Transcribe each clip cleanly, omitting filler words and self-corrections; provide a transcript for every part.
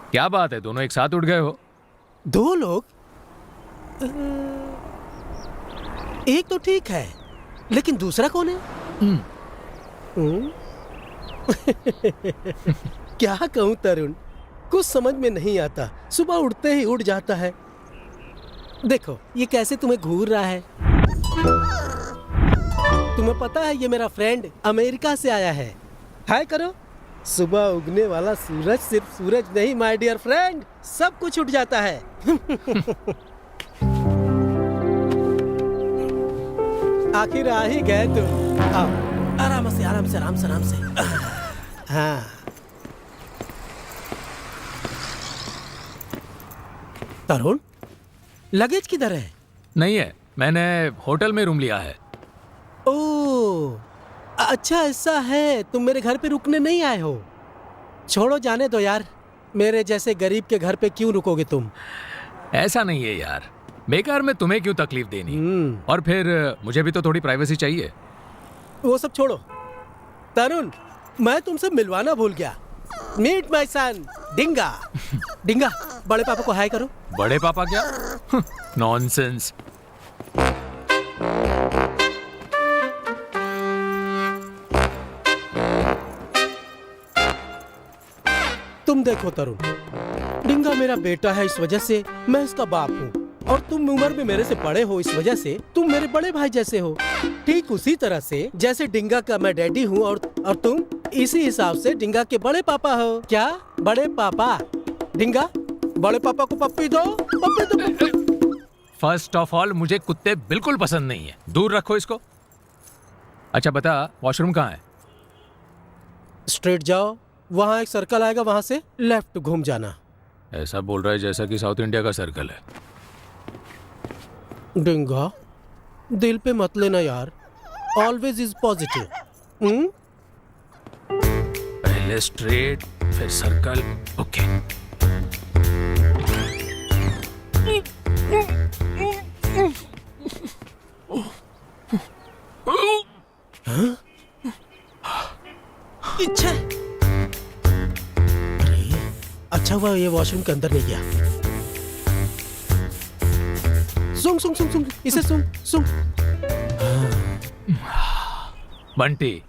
क्या बात है, दोनों एक साथ उठ गए हो? दो लोग? एक तो ठीक है, लेकिन दूसरा कौन है? क्या कहूं तरुण, कुछ समझ में नहीं आता। सुबह उठते ही उड़ जाता है। देखो ये कैसे तुम्हें घूर रहा है। तुम्हें पता है ये मेरा फ्रेंड अमेरिका से आया है। हाय करो। सुबह उगने वाला सूरज सिर्फ सूरज नहीं माय डियर फ्रेंड, सब कुछ उठ जाता है। आखिर आ ही गए तुम। आओ, आराम से आराम से आराम से आराम से। हाँ तरुण, लगेज किधर है? नहीं है, मैंने होटल में रूम लिया है। ओह अच्छा ऐसा है, तुम मेरे घर पे रुकने नहीं आए हो। छोड़ो जाने दो यार, मेरे जैसे गरीब के घर पे क्यों रुकोगे तुम। ऐसा नहीं है यार, बेकार में तुम्हें क्यों तकलीफ देनी। और फिर मुझे भी तो थोड़ी प्राइवेसी चाहिए। वो सब छोड़ो तरुण, मैं तुमसे मिलवाना भूल गया। Meet my son डिंगा। डिंगा, बड़े पापा को हाय करो। बड़े पापा क्या? नॉनसेंस। तुम देखो तरुण, डिंगा मेरा बेटा है, इस वजह से मैं इसका बाप हूँ। और तुम उम्र में मेरे से बड़े हो, इस वजह से तुम मेरे बड़े भाई जैसे हो। ठीक उसी तरह से जैसे डिंगा का मैं डैडी हूँ और तुम इसी हिसाब से डिंगा के बड़े पापा हो। क्या बड़े पापा? डिंगा, बड़े पापा को पप्पी दो, पप्पी दो, पप्पी। फर्स्ट ऑफ ऑल मुझे कुत्ते बिल्कुल पसंद नहीं है, दूर रखो इसको। अच्छा बता, वॉशरूम कहाँ है? स्ट्रेट जाओ, वहाँ एक सर्कल आएगा, वहाँ से लेफ्ट घूम जाना। ऐसा बोल रहा है जैसा कि साउथ इंडिया का सर्कल है। डिंगा, दिल पे मत लेना यार, ऑलवेज इज पॉजिटिव। पहले स्ट्रेट फिर सर्कल। ओके। इच्छा। अरे अच्छा हुआ ये वॉशरूम के अंदर नहीं गया। सुन सुन सुन सुन, इसे सुन सुन। बंटी,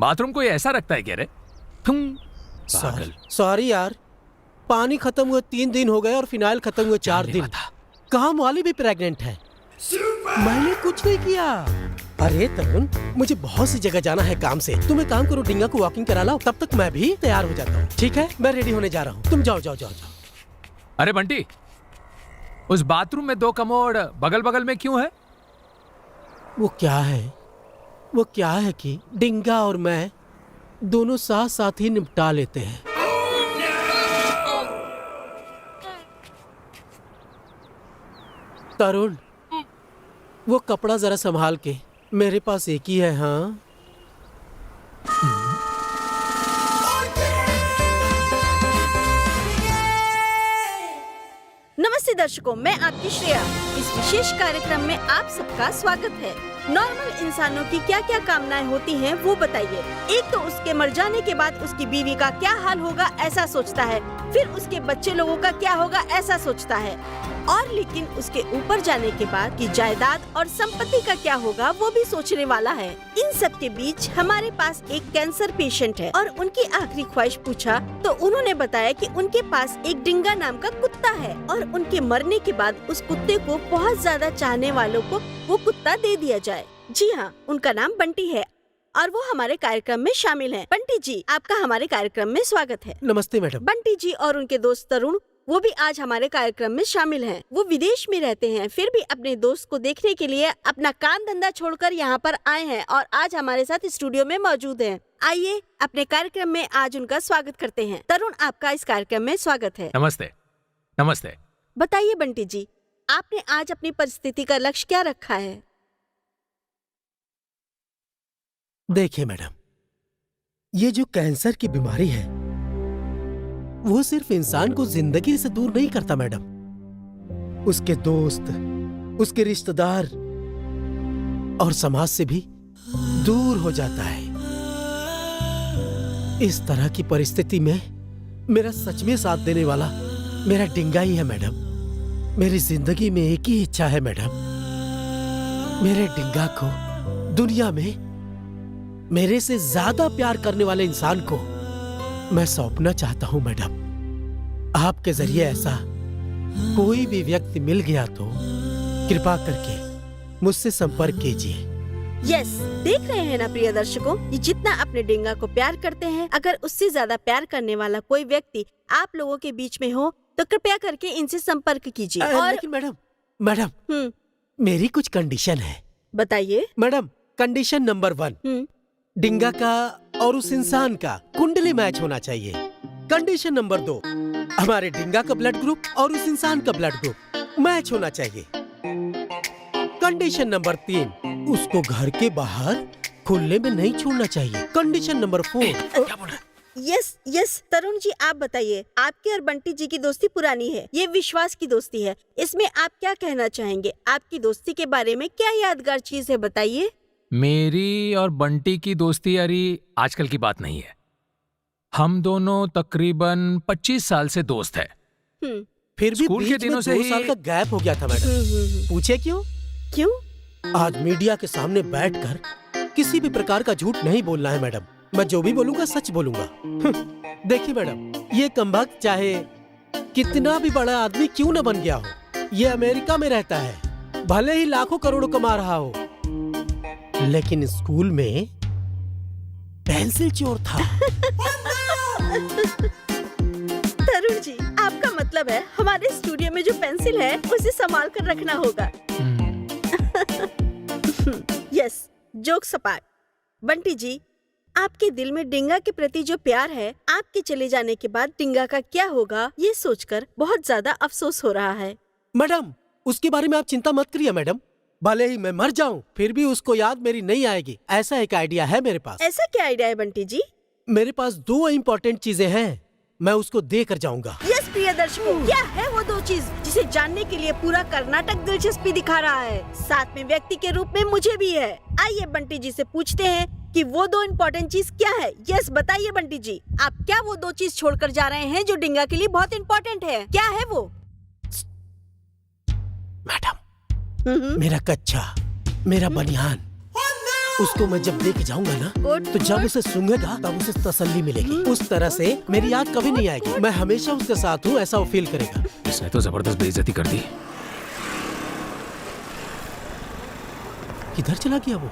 बाथरूम को ये ऐसा रखता है क्या रे? पागल। सॉरी यार, पानी खत्म हुए 3 दिन हो गए और फिनाइल खत्म हुए 4 दिन। काम वाली भी प्रेग्नेंट है। मैंने कुछ नहीं किया। अरे तरुण, मुझे बहुत सी जगह जाना है काम से। तुम एक काम करो, डिंगा को वॉकिंग करा लाओ, तब तक मैं भी तैयार हो जाता हूँ। ठीक है, मैं रेडी होने जा रहा हूँ, तुम जाओ जाओ जाओ जाओ। अरे बंटी, उस बाथरूम में 2 कमोड बगल बगल में क्यों है? वो क्या है कि डिंगा और मैं दोनों साथ साथ ही निपटा लेते हैं। तरुण, वो कपड़ा जरा संभाल के, मेरे पास एक ही है। हाँ नमस्ते दर्शकों, मैं आपकी श्रेया। इस विशेष कार्यक्रम में आप सबका स्वागत है। नॉर्मल इंसानों की क्या क्या कामनाएं होती हैं वो बताइए। एक तो उसके मर जाने के बाद उसकी बीवी का क्या हाल होगा ऐसा सोचता है, फिर उसके बच्चे लोगों का क्या होगा ऐसा सोचता है, और लेकिन उसके ऊपर जाने के बाद की जायदाद और संपत्ति का क्या होगा वो भी सोचने वाला है। इन सब के बीच हमारे पास एक कैंसर पेशेंट है और उनकी आखिरी ख्वाहिश पूछा तो उन्होंने बताया कि उनके पास एक डिंगा नाम का कुत्ता है और उनके मरने के बाद उस कुत्ते को बहुत ज्यादा चाहने वालों को वो कुत्ता दे दिया जाए। जी हाँ, उनका नाम बंटी है और वो हमारे कार्यक्रम में शामिल है। बंटी जी, आपका हमारे कार्यक्रम में स्वागत है। नमस्ते मैडम। बंटी जी और उनके दोस्त तरुण, वो भी आज हमारे कार्यक्रम में शामिल हैं। वो विदेश में रहते हैं, फिर भी अपने दोस्त को देखने के लिए अपना काम धंधा छोड़कर यहाँ पर आए हैं और आज हमारे साथ स्टूडियो में मौजूद हैं। आइए अपने कार्यक्रम में आज उनका स्वागत करते हैं। तरुण, आपका इस कार्यक्रम में स्वागत है। नमस्ते। नमस्ते। बताइए बंटी जी, आपने आज अपनी परिस्थिति का लक्ष्य क्या रखा है? देखिए मैडम, ये जो कैंसर की बीमारी है वो सिर्फ इंसान को जिंदगी से दूर नहीं करता मैडम, उसके दोस्त, उसके रिश्तेदार और समाज से भी दूर हो जाता है। इस तरह की परिस्थिति में मेरा सच में साथ देने वाला मेरा डिंगा ही है मैडम। मेरी जिंदगी में एक ही इच्छा है मैडम, मेरे डिंगा को दुनिया में मेरे से ज्यादा प्यार करने वाले इंसान को मैं सौंपना चाहता हूं मैडम। आपके जरिए ऐसा कोई भी व्यक्ति मिल गया तो कृपा करके मुझसे संपर्क कीजिए। यस, देख रहे हैं ना प्रिय दर्शकों, ये जितना अपने डिंगा को प्यार करते हैं, अगर उससे ज्यादा प्यार करने वाला कोई व्यक्ति आप लोगों के बीच में हो तो कृपया करके इनसे संपर्क कीजिए। और लेकिन मैडम मेरी कुछ कंडीशन है। बताइए मैडम, कंडीशन नंबर 1, डिंगा का और उस इंसान का कुंडली मैच होना चाहिए। कंडीशन नंबर 2, हमारे डिंगा का ब्लड ग्रुप और उस इंसान का ब्लड ग्रुप मैच होना चाहिए। कंडीशन नंबर 3, उसको घर के बाहर खुले में नहीं छोड़ना चाहिए। कंडीशन नंबर 4, क्या बोल रहा है? यस तरुण जी, आप बताइए। आपकी और बंटी जी की दोस्ती पुरानी है, ये विश्वास की दोस्ती है। इसमें आप क्या कहना चाहेंगे? आपकी दोस्ती के बारे में क्या यादगार चीज है, बताइए। मेरी और बंटी की दोस्ती यारी आजकल की बात नहीं है। हम दोनों तकरीबन 25 साल से दोस्त हैं। फिर भी स्कूल के बीच में दिनों से 2 ही- साल का गैप हो गया था मैडम। पूछे क्यों? क्यों? आज मीडिया के सामने बैठकर किसी भी प्रकार का झूठ नहीं बोलना है मैडम। मैं जो भी बोलूंगा सच बोलूंगा। देखिए मैडम, ये कमबख्त चाहे कितना भी बड़ा आदमी क्यों न बन गया हो, ये अमेरिका में रहता है, भले ही लाखों करोड़ों कमा रहा हो, लेकिन स्कूल में पेंसिल चोर था। तरुण जी, आपका मतलब है हमारे स्टूडियो में जो पेंसिल है उसे संभाल कर रखना होगा। यस, जोक सपाट। बंटी जी, आपके दिल में डिंगा के प्रति जो प्यार है, आपके चले जाने के बाद डिंगा का क्या होगा ये सोचकर बहुत ज्यादा अफसोस हो रहा है। मैडम, उसके बारे में आप चिंता मत करिए मैडम। भले ही मैं मर जाऊं, फिर भी उसको याद मेरी नहीं आएगी। ऐसा एक आइडिया है मेरे पास। ऐसा क्या आइडिया है बंटी जी? मेरे पास 2 इम्पोर्टेंट चीजें हैं, मैं उसको दे कर जाऊंगा। यस प्रिय दर्शकों, क्या है वो 2 चीज जिसे जानने के लिए पूरा कर्नाटक दिलचस्पी दिखा रहा है? साथ में व्यक्ति के रूप में मुझे भी है। आइए बंटी जी से पूछते हैं कि वो 2 इम्पोर्टेंट चीज क्या है। यस, बताइए बंटी जी, आप क्या वो 2 चीज छोड़कर जा रहे हैं जो डिंगा के लिए बहुत इम्पोर्टेंट है? क्या है वो? मैडम, मेरा कच्चा, मेरा बनियान, उसको मैं जब लेके जाऊंगा ना, तो जब उसे सूंघेगा तब उसे तसल्ली मिलेगी। उस तरह से मेरी याद कभी नहीं आएगी। मैं हमेशा उसके साथ हूँ, ऐसा वो फील करेगा। इसने तो जबरदस्त बेइज्जती कर दी। किधर चला गया वो?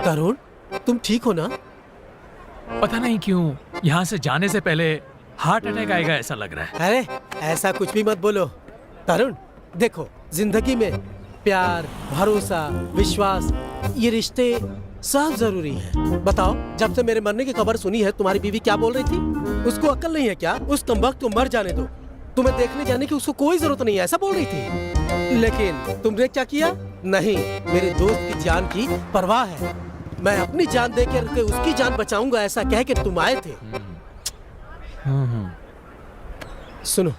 तरुण, तुम ठीक हो ना? पता नहीं क्यों यहाँ से जाने से पहले हार्ट अटैक आएगा ऐसा लग रहा है। अरे ऐसा कुछ भी मत बोलो तरुण। देखो, जिंदगी में प्यार, भरोसा, विश्वास, ये रिश्ते सब जरूरी हैं। बताओ, जब से मेरे मरने की खबर सुनी है, तुम्हारी बीवी क्या बोल रही थी? उसको अक्ल नहीं है क्या? उस कमबख्त को मर जाने दो, तुम्हें देखने जाने की उसको कोई जरूरत नहीं है, ऐसा बोल रही थी। लेकिन तुमने क्या किया? नहीं, मेरे दोस्त की जान की परवाह है, मैं अपनी जान दे के उसकी जान बचाऊंगा, ऐसा कह के तुम आए थे। सुनो,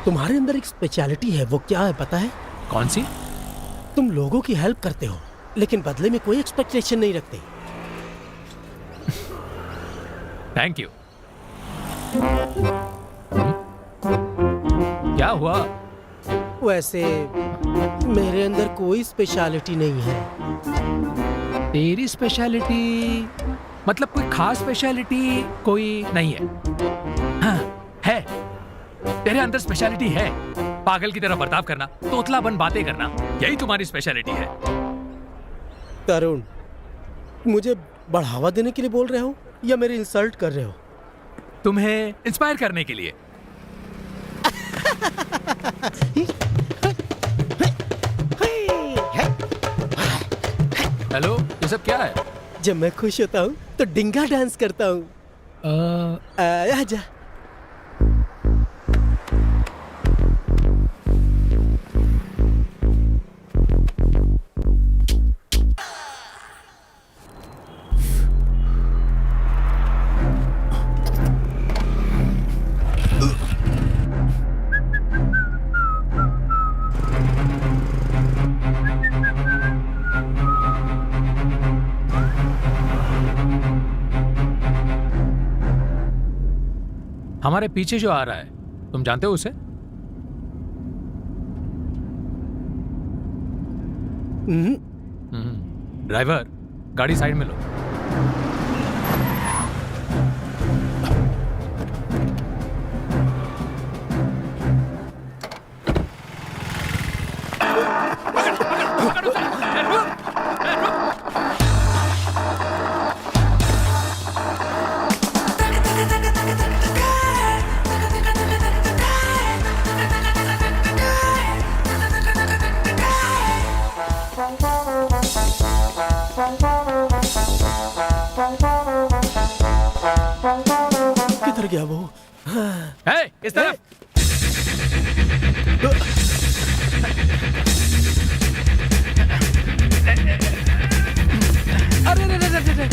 तुम्हारे अंदर एक स्पेशलिटी है, वो क्या है पता है? कौन सी? तुम लोगों की हेल्प करते हो, लेकिन बदले में कोई एक्सपेक्टेशन नहीं रखते। Thank you. क्या हुआ? वैसे मेरे अंदर कोई स्पेशलिटी नहीं है। तेरी स्पेशलिटी मतलब कोई खास स्पेशलिटी कोई नहीं है? हाँ, है। तेरे अंदर स्पेशलिटी है। पागल की तरह बर्ताव करना, तोतलापन बातें करना, यही तुम्हारी स्पेशलिटी है। तरुण, मुझे बढ़ावा देने के लिए बोल रहे हो या मेरी इंसल्ट कर रहे हो? तुम्हें इंस्पायर करने के लिए। हेलो, ये सब क्या है? जब मैं खुश होता हूँ तो डिंगा डांस करता हूँ। आजा। हमारे पीछे जो आ रहा है, तुम जानते हो उसे? ड्राइवर, गाड़ी साइड में लो। किधर गया वो? है, इस तरफ। अरे अरे अरे अरे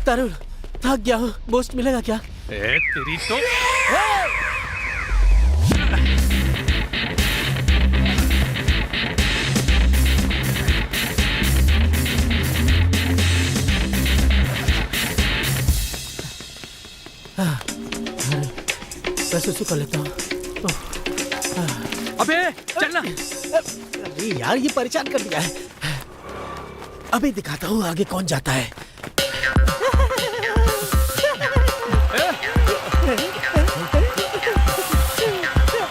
तरुण, थक गया हूँ, बूस्ट मिलेगा क्या? तेरी तो मैं सुसु कर लेता हूँ। अबे चलना। अरे यार, ये परेशान कर दिया है। अभी दिखाता हूँ आगे कौन जाता है।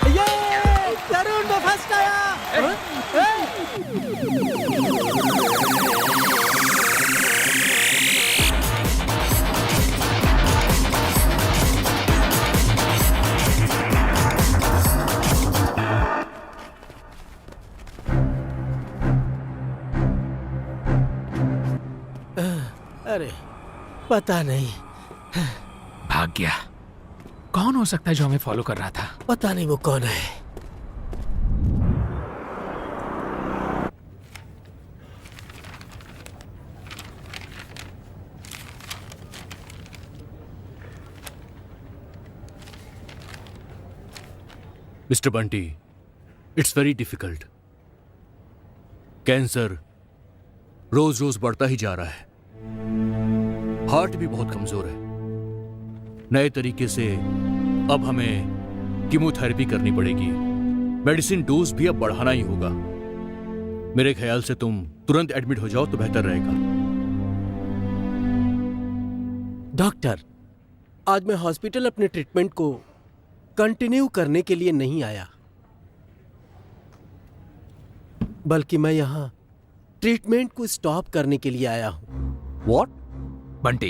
ये तरुण, मैं फर्स्ट आया। अरे पता नहीं, भाग गया। कौन हो सकता है जो हमें फॉलो कर रहा था? पता नहीं वो कौन है। Mister Bunty, it's very difficult. Cancer रोज रोज बढ़ता ही जा रहा है। हार्ट भी बहुत कमजोर है। नए तरीके से अब हमें कीमोथेरेपी करनी पड़ेगी। मेडिसिन डोज भी अब बढ़ाना ही होगा। मेरे ख्याल से तुम तुरंत एडमिट हो जाओ तो बेहतर रहेगा। डॉक्टर, आज मैं हॉस्पिटल अपने ट्रीटमेंट को कंटिन्यू करने के लिए नहीं आया, बल्कि मैं यहां ट्रीटमेंट को स्टॉप करने के लिए आया हूं। व्हाट? बंटी,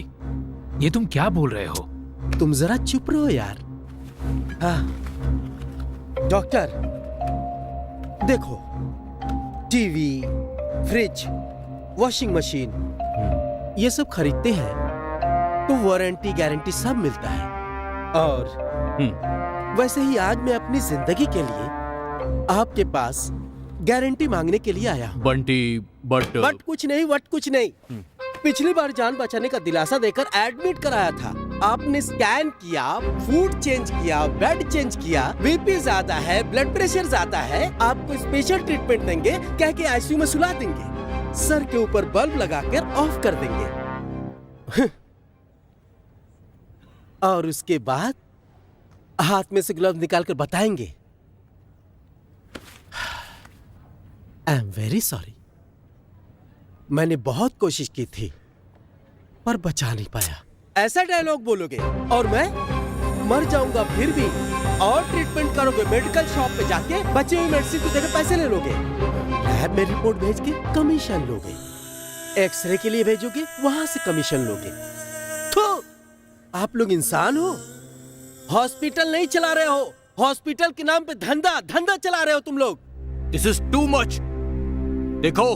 ये तुम क्या बोल रहे हो? तुम जरा चुप रहो यार। हाँ डॉक्टर, देखो, टीवी, फ्रिज, वॉशिंग मशीन, ये सब खरीदते हैं तो वारंटी गारंटी सब मिलता है। और वैसे ही आज मैं अपनी जिंदगी के लिए आपके पास गारंटी मांगने के लिए आया हूं। बंटी, बट कुछ नहीं, वट कुछ नहीं। पिछली बार जान बचाने का दिलासा देकर एडमिट कराया था। आपने स्कैन किया, फूड चेंज किया, बेड चेंज किया, बीपी ज्यादा है, ब्लड प्रेशर ज्यादा है, आपको स्पेशल ट्रीटमेंट देंगे, कह के आईसीयू में सुला देंगे, सर के ऊपर बल्ब लगाकर ऑफ कर देंगे और उसके बाद हाथ में से ग्लव्स निकालकर बताएंगे, आई एम वेरी सॉरी, मैंने बहुत कोशिश की थी पर बचा नहीं पाया। ऐसा डायलॉग बोलोगे और मैं मर जाऊंगा फिर भी और ट्रीटमेंट करोगे। मेडिकल शॉप पे जाके बचे हुए मेडिसिन की जगह पैसे ले लोगे। लैब में रिपोर्ट भेज के कमीशन लोगे। एक्सरे के लिए भेजोगे, वहां से कमीशन लोगे। तो आप लोग इंसान हो? हॉस्पिटल नहीं चला रहे हो, हॉस्पिटल के नाम पे धंधा चला रहे हो तुम लोग। This is too much. देखो,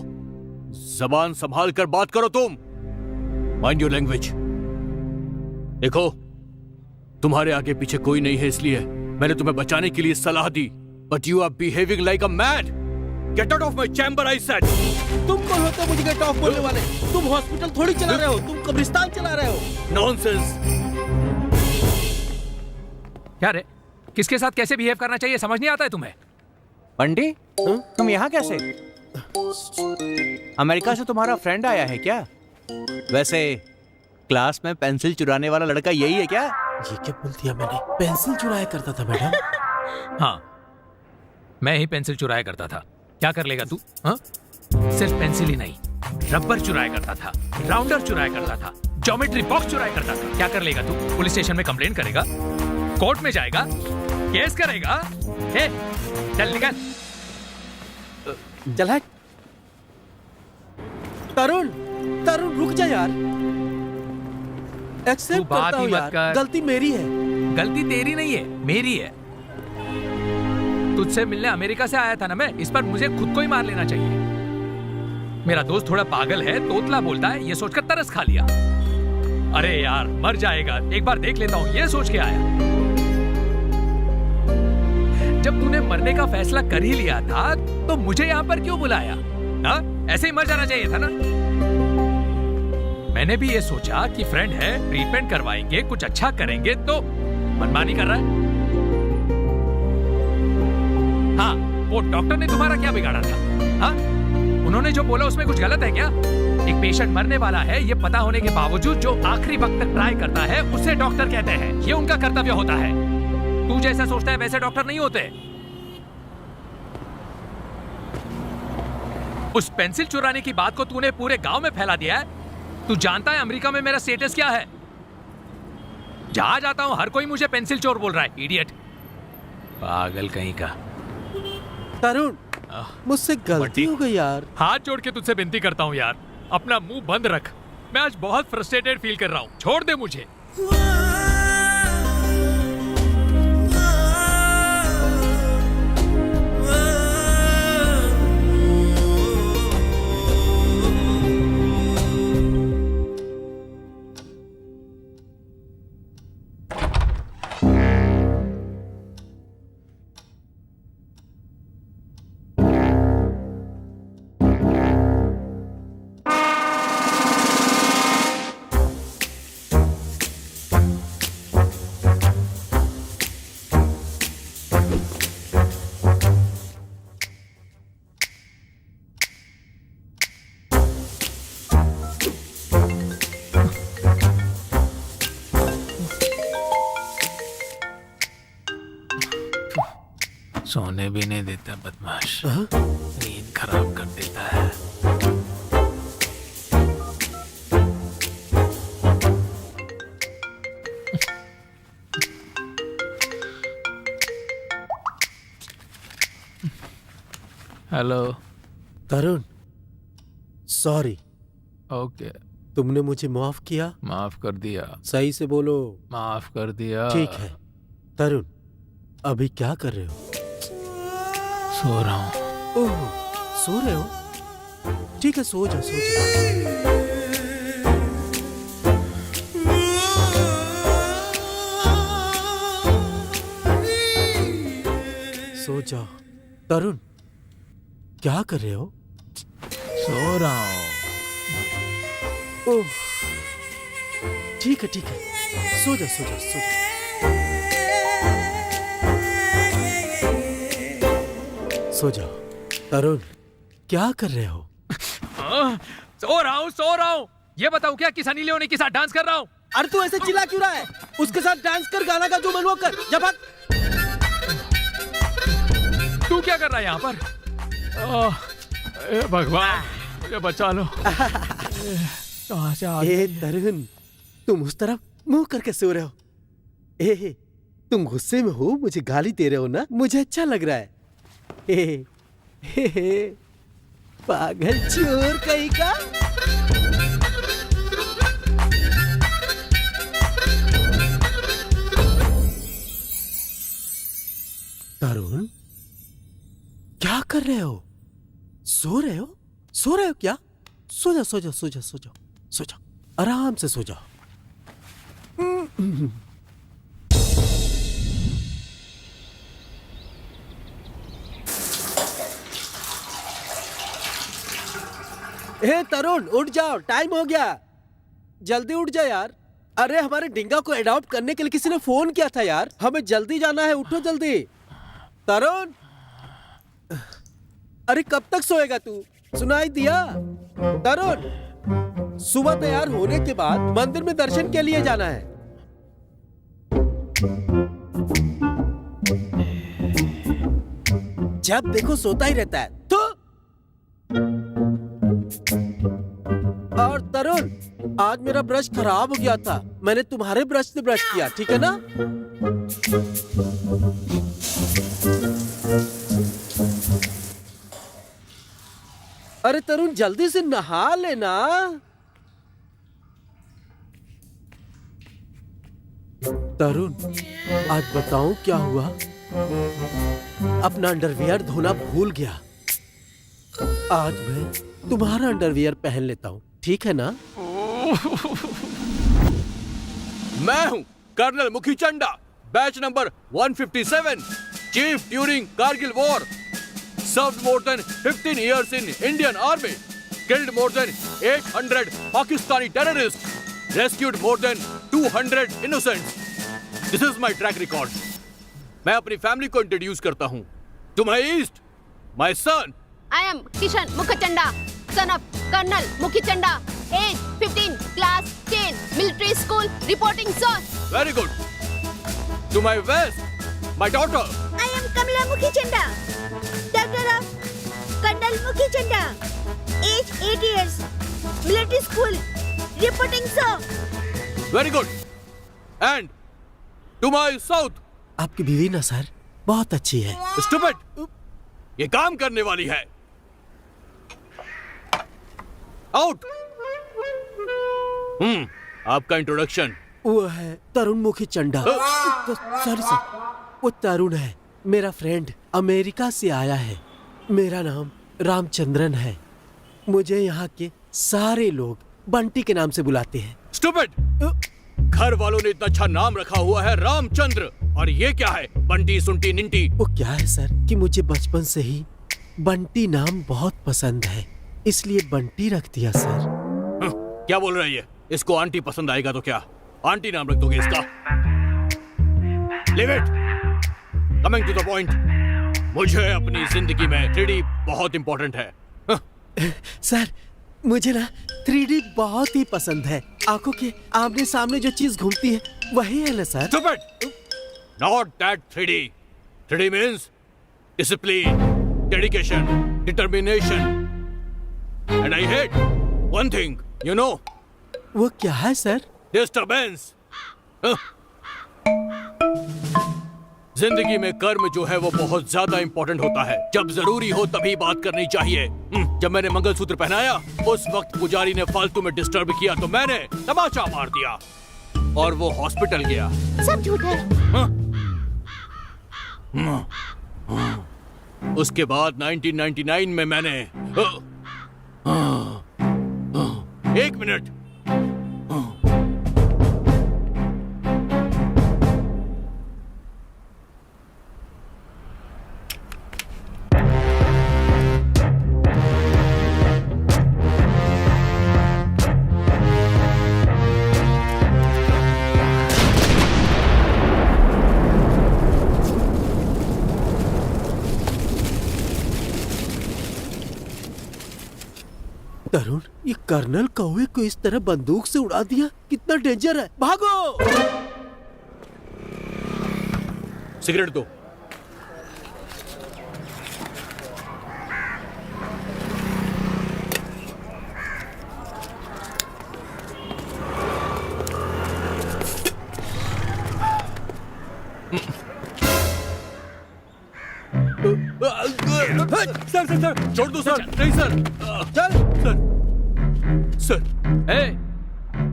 जबान संभाल कर बात करो तुम। Mind your language. देखो, तुम्हारे आगे पीछे कोई नहीं है, इसलिए मैंने तुम्हें बचाने के लिए सलाह दी, but you are behaving like a mad. Get out of my chamber, I said. तुम कौन होते हो मुझे गेट ऑफ बोलने वाले? तुम हॉस्पिटल थोड़ी चला रहे हो, तुम कब्रिस्तान चला रहे हो। नॉनसेंस। क्या रे, किसके साथ कैसे बिहेव करना चाहिए समझ नहीं आता है तुम्हें? बंटी, हाँ? तुम यहाँ कैसे? अमेरिका से तुम्हारा फ्रेंड आया है क्या? वैसे क्लास में पेंसिल चुराने वाला लड़का यही है क्या? ये क्या बोल दिया मैंने? पेंसिल चुराया करता था मैडम। हाँ, मैं ही पेंसिल चुराया करता था। क्या कर लेगा तू? हाँ? सिर्फ पेंसिल ही नहीं, रबर चुराया करता था, राउंडर चुराया करता था, ज्योमेट्री बॉक्स चुराया करता था। क्या कर लेगा तू? पुलिस स्टेशन में कंप्लेंट करेगा, कोर्ट में जाएगा, केस करेगा। हे, चल निकल। चल हट। तरुण, तरुण रुक जा यार। एक्सेप्ट बात करता ही हूँ मत यार, कर। गलती मेरी है। गलती तेरी नहीं है, मेरी है। तुझसे मिलने अमेरिका से आया था ना मैं, इस पर मुझे खुद को ही मार लेना चाहिए। मेरा दोस्त थोड़ा पागल है, तोतला बोलता है, ये सोचकर तरस खा लिया। अरे यार, मर जाएगा, एक बार देख लेता हूँ, ये सोच के आया। जब तूने मरने का फैसला कर ही लिया था, तो मुझे यहाँ पर क्यों बुलाया? हाँ? ऐसे ही मर जाना चाहिए था ना। मैंने भी ये सोचा कि फ्रेंड है, ट्रीटमेंट करवाएंगे, कुछ अच्छा करेंगे, तो मनमानी कर रहा है। हाँ, वो डॉक्टर ने तुम्हारा क्या बिगाड़ा था? हाँ? उन्होंने जो बोला उसमें कुछ गलत है क्या? एक पेशेंट मरने वाला है, ये पता होने के बावजूद जो आखिरी वक्त तक ट्राई करता है, उसे डॉक्टर कहते हैं। ये उनका कर्तव्य होता है। तू जैसा सोचता है वैसे डॉक्टर नहीं होते। उस पेंसिल चुराने की बात को तूने पूरे गांव में फैला दिया है। तू जानता है अमेरिका में मेरा स्टेटस क्या है? जहां जाता हूं हर कोई मुझे पेंसिल चोर बोल रहा है। इडियट, पागल कहीं का। तरुण, मुझसे गलती हो गई यार। हाथ जोड़ के तुझसे विनती करता हूँ यार, अपना मुंह बंद रख। मैं आज बहुत फ्रस्ट्रेटेड फील कर रहा हूँ, छोड़ दे मुझे। सोने भी नहीं देता बदमाश, नींद खराब कर देता है। हेलो। तरुण, सॉरी। ओके, तुमने मुझे माफ किया? माफ कर दिया। सही से बोलो। माफ कर दिया। ठीक है। तरुण, अभी क्या कर रहे हो? सो रहा हूँ। ओह, सो रहे हो? ठीक है, सो जा, सो जा। सो जाओ। तरुण, क्या कर रहे हो? सो रहा हूँ। ओह, ठीक है, ठीक है। सो जा, सो जा, सो जा। सो जाओ। तरुण, क्या कर रहे हो? सो रहा हूँ, सो रहा हूँ। ये बताओ क्या कि सनी लियोनी के साथ डांस कर रहा हूँ? अरे तू ऐसे चिल्ला क्यों रहा है? उसके साथ डांस कर, गाना का जो मन वो कर। जब तू क्या कर रहा है यहाँ पर? भगवान, मुझे बचा लो। कहाँ से आ ए तरुण, तुम उस तरफ मुंह करके सो रहे हो। ए, तुम गुस्से में हो, मुझे गाली दे रहे हो ना? मुझे अच्छा लग रहा है। हे, पागल चोर कहीं का। तरुण, क्या कर रहे हो? सो रहे हो? सो रहे हो क्या? सो जाओ, सो जाओ, सो जाओ, सो जाओ, सो जाओ, आराम से सो जाओ। ए तरुण, उठ जाओ, टाइम हो गया। जल्दी उठ जा यार। अरे हमारे डिंगा को अडॉप्ट करने के लिए किसी ने फोन किया था यार। हमें जल्दी जाना है, उठो जल्दी। तरुण, अरे कब तक सोएगा तू? सुनाई दिया? तरुण, सुबह तैयार होने के बाद मंदिर में दर्शन के लिए जाना है। जब देखो सोता ही रहता है तो। और तरुण, आज मेरा ब्रश खराब हो गया था, मैंने तुम्हारे ब्रश से ब्रश किया, ठीक है ना? अरे तरुण, जल्दी से नहा लेना। तरुण, आज बताऊं क्या हुआ? अपना अंडरवियर धोना भूल गया। आज मैं तुम्हारा अंडरवियर पहन लेता हूँ, ठीक है ना? मैं हूं कर्नल मुखी Chanda, batch number 157, chief during Kargil war, served more than 15 years in Indian Army, killed more than 800 Pakistani terrorists, rescued more than 200 innocents. This is my track record. मैं अपनी फैमिली को इंट्रोड्यूस करता हूँ. To my east, my son. I am Kishan Mukhachanda, son of Colonel Mukhachanda, age 15, class 10, military school, reporting son. Very good. To my west, my daughter. I am Kamala Mukhachanda, daughter of Colonel Mukhachanda, age 8 years, military school, reporting sir. Very good. And to my south. आपकी बीवी ना sir बहुत अच्छी है। Stupid. ये काम करने वाली है। Out. आपका इंट्रोडक्शन। वो है तरुण मुखी चंडा। सॉरी सर, वो तरुण है, मेरा फ्रेंड, अमेरिका से आया है। मेरा नाम रामचंद्रन है। मुझे यहाँ के सारे लोग बंटी के नाम से बुलाते हैं। Stupid. घर वालों ने इतना अच्छा नाम रखा हुआ है रामचंद्र, और ये क्या है बंटी सुंटी निंटी? वो क्या है सर कि मुझे बचपन से ही बंटी नाम बहुत पसंद है, इसलिए बंटी रख दिया सर। क्या बोल रही है? इसको आंटी पसंद आएगा तो क्या आंटी नाम रख दोगे इसका? Leave it. Coming to the point. मुझे अपनी जिंदगी में 3D बहुत इंपॉर्टेंट है। सर, मुझे ना 3D बहुत ही पसंद है। आंखों के आमने सामने जो चीज घूमती है वही है ना sir? Stupid. Not that 3D. 3D means discipline, dedication, determination. And I hate one thing, you know? वो क्या है सर? Disturbance. जिंदगी में कर्म जो है वो बहुत ज्यादा इंपॉर्टेंट होता है। जब जरूरी हो तभी बात करनी चाहिए। जब मैंने मंगलसूत्र पहनाया उस वक्त पुजारी ने फालतू में डिस्टर्ब किया तो मैंने तमाचा मार दिया और वो हॉस्पिटल गया। सब झूठ है। उसके बाद 1999 में मैंने एक मिनट। तरुण, ये कर्नल कौवे को इस तरह बंदूक से उड़ा दिया, कितना डेंजर है। भागो! सिगरेट दो। सर सर सर छोड़ दो सर। नहीं सर। चल सर सर। ए,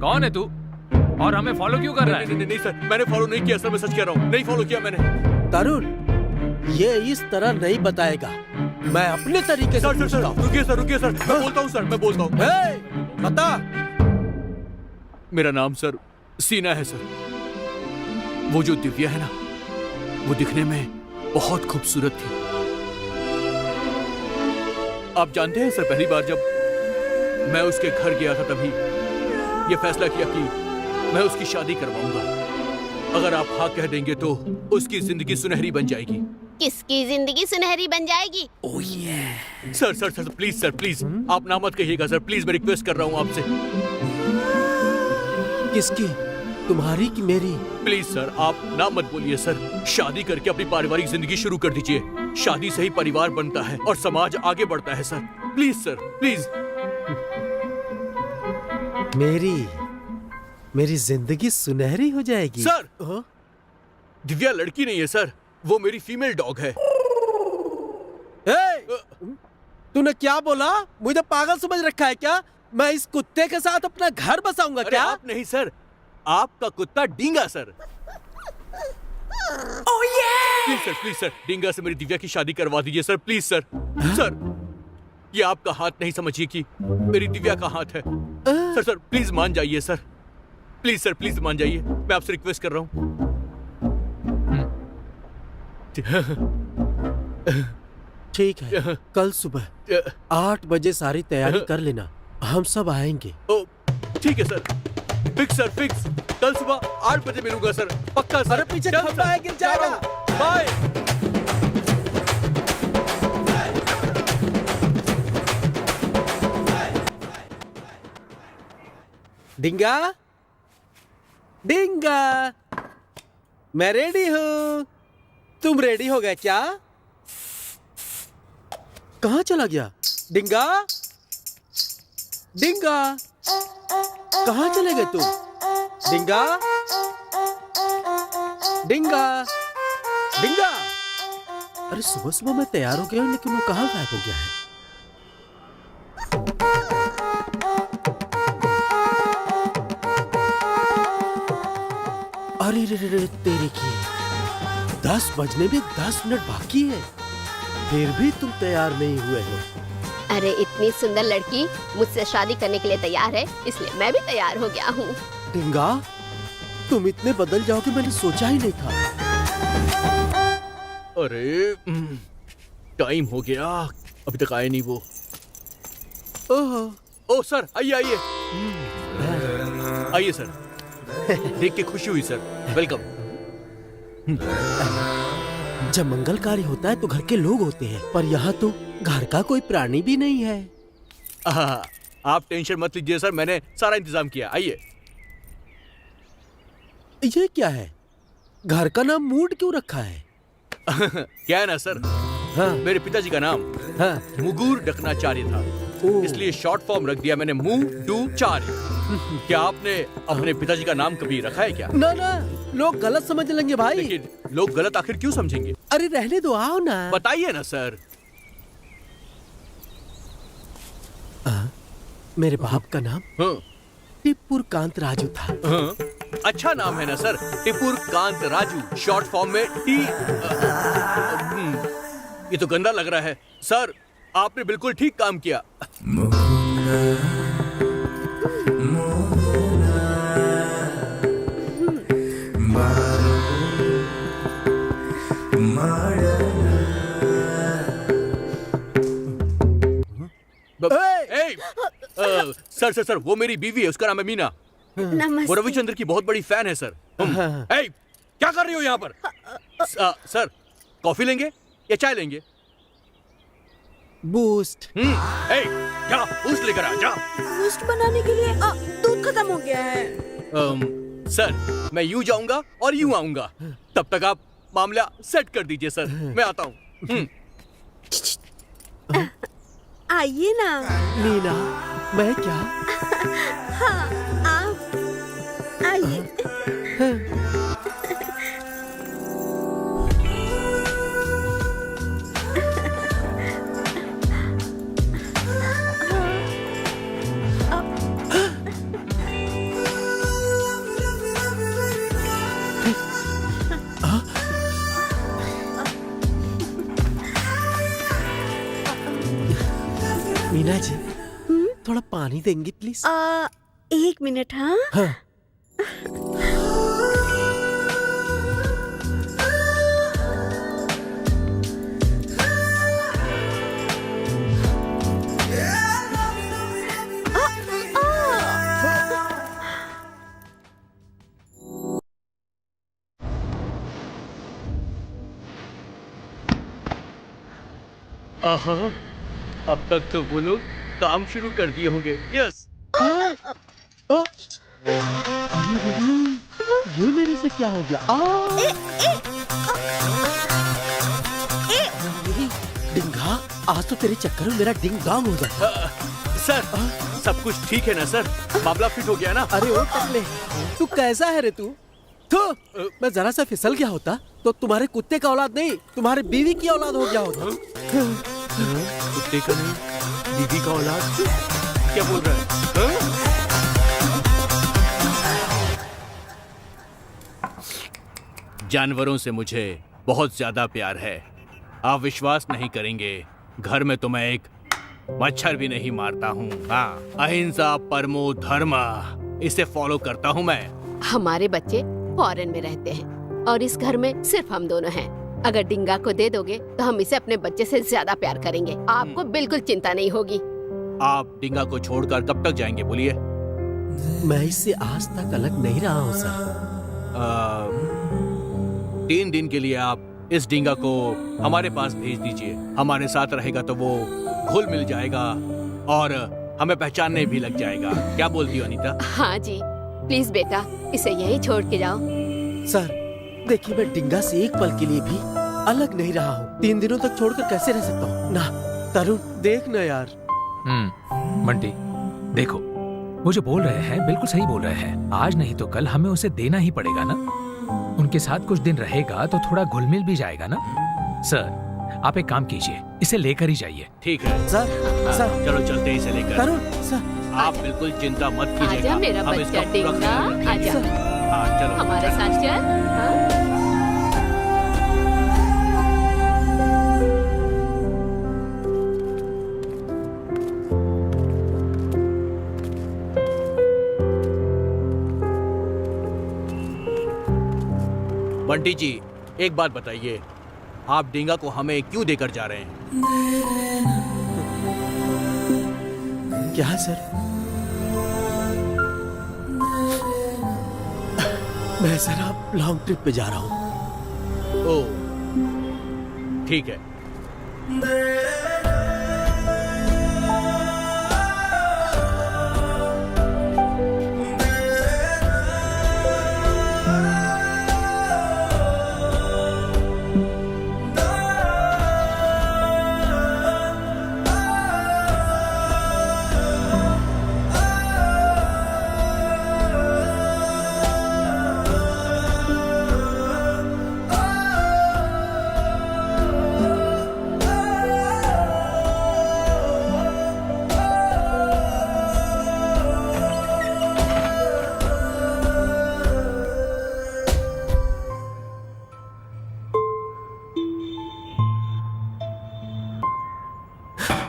कौन है तू और हमें फॉलो क्यों कर रहा है? नहीं सर, मैंने फॉलो नहीं किया सर, मैं सच कह रहा हूँ, नहीं फॉलो किया मैंने। तरुण, ये इस तरह नहीं बताएगा, मैं अपने तरीके से सर सर पूछता सर हूँ। रुकिए सर, मैं बोलता हूँ सर, मैं बोलता हूँ। बता। मेरा नाम सर सीना है सर। वो जो दिव्या है ना, वो दिखने में बहुत खूबसूरत थी। आप जानते हैं सर, पहली बार जब मैं उसके घर गया था तभी ये फैसला किया कि मैं उसकी शादी करवाऊंगा। अगर आप हाँ कह देंगे तो उसकी जिंदगी सुनहरी बन जाएगी। किसकी जिंदगी सुनहरी बन जाएगी? Sir sir sir please sir please, आप ना मत कहिएगा सर, प्लीज मैं रिक्वेस्ट कर रहा हूँ आपसे। किसकी? तुम्हारी कि मेरी? प्लीज सर आप ना मत बोलिए सर, शादी करके अपनी पारिवारिक जिंदगी शुरू कर दीजिए। शादी से ही परिवार बनता है और समाज आगे बढ़ता है सर। Please sir please. मेरी जिंदगी सुनहरी हो जाएगी सर हाँ? दिव्या लड़की नहीं है सर, वो मेरी फीमेल डॉग है। तूने क्या बोला? मुझे पागल समझ रखा है क्या? मैं इस कुत्ते के साथ अपना घर बसाऊंगा अरे क्या? आप नहीं सर, आपका कुत्ता डींगा सर। प्लीज सर डींगा से मेरी दिव्या की शादी करवा दीजिए सर, प्लीज सर। सर ये आपका हाथ नहीं समझिए कि मेरी दिव्या का हाथ है। सर प्लीज मान जाइए सर, प्लीज सर प्लीज मान जाइए, मैं आपसे रिक्वेस्ट कर रहा हूँ। ठीक है, कल सुबह 8 बजे सारी तैयारी कर लेना, हम सब आएंगे। ओ ठीक है सर, फिक्स सर फिक्स, कल सुबह 8 बजे मिलूंगा सर, पक्का सर। अरे पीछे डन, खंबा सर। है, गिर जाएगा। बाय। डिंगा डिंगा, मैं रेडी हूँ, तुम रेडी हो गए क्या? कहाँ चला गया डिंगा? डिंगा कहाँ चले गए तुम? डिंगा डिंगा डिंगा, अरे सुबह सुबह मैं तैयार हो गया हूँ लेकिन वो कहाँ गायब हो गया है? अरे रे रे रे तेरे की, 10 बजने में 10 मिनट बाकी है, फिर भी तुम तैयार नहीं हुए हो। अरे इतनी सुंदर लड़की मुझसे शादी करने के लिए तैयार है, इसलिए मैं भी तैयार हो गया हूँ। डिंगा तुम इतने बदल जाओगे मैंने सोचा ही नहीं था। अरे टाइम हो गया, अभी तक आए नहीं वो। ओह सर आइए आइए आइए सर, देख के खुशी हुई सर, वेलकम। जब मंगल कार्य होता है तो घर के लोग होते हैं, पर यहाँ तो घर का कोई प्राणी भी नहीं है। आप टेंशन मत लीजिए सर, मैंने सारा इंतजाम किया, आइए। ये क्या है? घर का नाम मूड क्यों रखा है? क्या है ना सर, हाँ मेरे पिताजी का नाम हाँ मुगूर डकनाचार्य था, ओह। इसलिए शॉर्ट फॉर्म रख दिया मैंने मू डू चार्य। क्या आपने अपने पिताजी का नाम कभी रखा है क्या? ना ना, लोग गलत समझ लेंगे भाई। लेकिन लोग गलत आखिर क्यों समझेंगे? अरे रहने दो, आओ ना। बताइए ना सर। मेरे बाप का नाम हाँ, टिप्पुर कांत राजू था। हाँ, अच्छा नाम है ना sir, Tipur Kant Raju, short form में टी। ये तो गंदा लग रहा है सर, आपने बिल्कुल ठीक काम किया। सर सर सर वो मेरी बीवी है, उसका नाम है मीना। वो नमस्ते। रविचंद्र की बहुत बड़ी फैन है सर। क्या कर रही हो यहाँ पर? सर कॉफी लेंगे या चाय लेंगे? बूस्ट। जा बूस्ट लेकर आ जा। बूस्ट बनाने के लिए दूध खत्म हो गया है। सर मैं यूं जाऊंगा और यूं आऊंगा, तब तक आप मामला सेट कर दीजिए सर, मैं आता हूँ। आइए ना। मीना, मैं क्या? हाँ आप आइए। मीना जी, थोड़ा पानी देंगी प्लीज? 1 मिनट। हाँ हाँ। आहा, अब तक तो वो लोग काम शुरू कर दिए होंगे। यस। ये मेरे से क्या हो गया? डिंगा, आज तो तेरे चक्कर में मेरा डिंग डोंग हो जाता। सर, सब कुछ ठीक है ना सर? मामला फिट हो गया ना? अरे ओ टकले, तू कैसा है रे तू? तो मैं जरा सा फिसल गया होता तो तुम्हारे कुत्ते का औलाद नहीं, तुम्हारे बीवी की औलाद हो गया होता। कुत्ते का नहीं, बीवी का औलाद? क्या बोल रहा है? जानवरों से मुझे बहुत ज्यादा प्यार है। आप विश्वास नहीं करेंगे, घर में तो मैं एक मच्छर भी नहीं मारता हूँ। हाँ, अहिंसा परमो धर्म, इसे फॉलो करता हूँ मैं। हमारे बच्चे फॉरेन में रहते हैं और इस घर में सिर्फ हम दोनों हैं। अगर डिंगा को दे दोगे तो हम इसे अपने बच्चे से ज्यादा प्यार करेंगे। आपको बिल्कुल चिंता नहीं होगी। आप डिंगा को छोड़कर कब तक जाएंगे बोलिए? मैं इससे आज तक अलग नहीं रहा हूँ सर। 3 दिन के लिए आप इस डिंगा को हमारे पास भेज दीजिए। हमारे साथ रहेगा तो वो घुल मिल जाएगा और हमें पहचानने भी लग जाएगा। क्या बोलती हो अनीता? हाँ जी, प्लीज बेटा, इसे यही छोड़ के जाओ। सर देखिए, मैं डिंगा से एक पल के लिए भी अलग नहीं रहा हूँ। 3 दिनों तक छोड़कर कैसे रह सकता हूँ? ना तरुण, देख ना यार। बंटी देखो, वो जो बोल रहे हैं बिल्कुल सही बोल रहे हैं। आज नहीं तो कल हमें उसे देना ही पड़ेगा ना। उनके साथ कुछ दिन रहेगा तो थोड़ा घुल मिल भी जाएगा ना। सर आप एक काम कीजिए, इसे लेकर ही जाइए। ठीक है सर, सर चलो चलते हैं इसे लेकर। तरुण सर, आप बिल्कुल चिंता मत कीजिएगा। आजा मेरा हम इसका बच्चा पूरा डिंगा, ख्याल रखेंगे। आजा हाँ चलो। हमारे साथ चल। हाँ? बंटी जी, एक बात बताइए, आप डिंगा को हमें क्यों देकर जा रहे हैं? क्या है सर? मैं सर आप लॉन्ग ट्रिप पे जा रहा हूँ। ओह, ठीक है।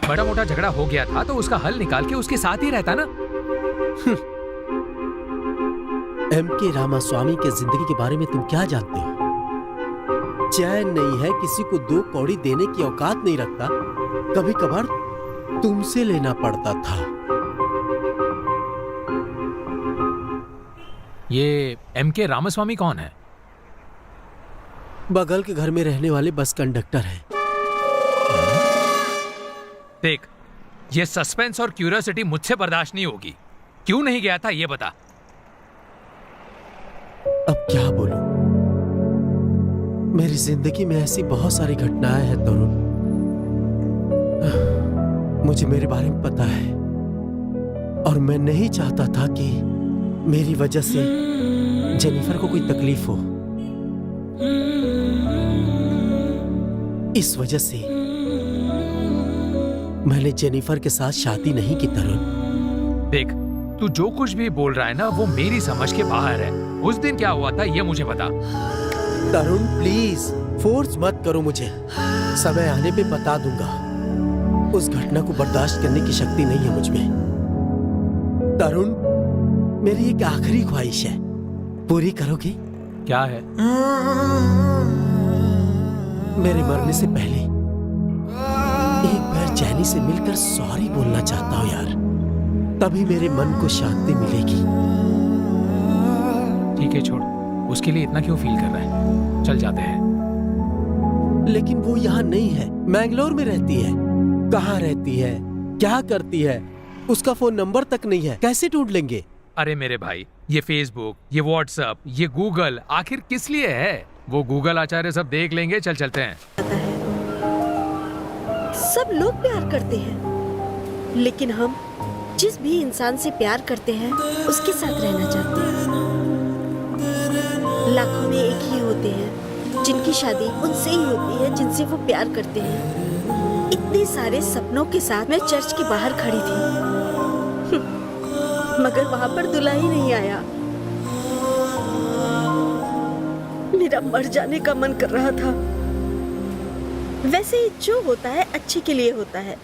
बड़ा मोटा झगड़ा हो गया था तो उसका हल निकाल के उसके साथ ही रहता ना। M.K. रामास्वामी के जिंदगी के बारे में तुम क्या जानते हो? चैन नहीं है, किसी को 2 कौड़ी देने की औकात नहीं रखता। कभी कभार तुमसे लेना पड़ता था। ये M.K. रामास्वामी कौन है? बगल के घर में रहने वाले बस कंडक्टर हैं। देख, ये सस्पेंस और क्यूरियोसिटी मुझसे बर्दाश्त नहीं होगी। क्यों नहीं गया था ये बता। अब क्या बोलूं? मेरी जिंदगी में ऐसी बहुत सारी घटनाएं हैं तरुण। मुझे मेरे बारे में पता है और मैं नहीं चाहता था कि मेरी वजह से जेनिफर को कोई तकलीफ हो। इस वजह से मैंने जेनिफर के साथ शादी नहीं की तरुण। देख, तू जो कुछ भी बोल रहा है ना वो मेरी समझ के बाहर है। उस दिन क्या हुआ था ये मुझे बता। तरुण प्लीज फोर्स मत करो मुझे, समय आने पे बता दूंगा। उस घटना को बर्दाश्त करने की शक्ति नहीं है मुझ में। तरुण, मेरी एक आखिरी ख्वाहिश है, पूरी करोगे? क्या है? मेरे मरने से पहले एक बार जैनी से मिलकर सॉरी बोलना चाहता हूँ यार। तभी मेरे मन को शांति मिलेगी। ठीक है छोड़, उसके लिए इतना क्यों फील कर रहा है। चल जाते हैं। लेकिन वो यहाँ नहीं है, मैंगलोर में रहती है। कहाँ रहती है, क्या करती है, उसका फोन नंबर तक नहीं है, कैसे ढूंढ लेंगे? अरे मेरे भाई, ये फेसबुक, ये व्हाट्सएप, ये गूगल आखिर किस लिए है? वो गूगल आचार्य सब देख लेंगे। चल चलते हैं। सब लोग प्यार करते हैं, लेकिन हम जिस भी इंसान से प्यार करते हैं उसके साथ रहना चाहते हैं। लाखों में एक ही होते हैं जिनकी शादी उनसे ही होती है जिनसे वो प्यार करते हैं। इतने सारे सपनों के साथ मैं चर्च के बाहर खड़ी थी, मगर वहाँ पर दूल्हा ही नहीं आया। मेरा मर जाने का मन कर रहा था। वैसे जो होता है अच्छे के लिए होता है,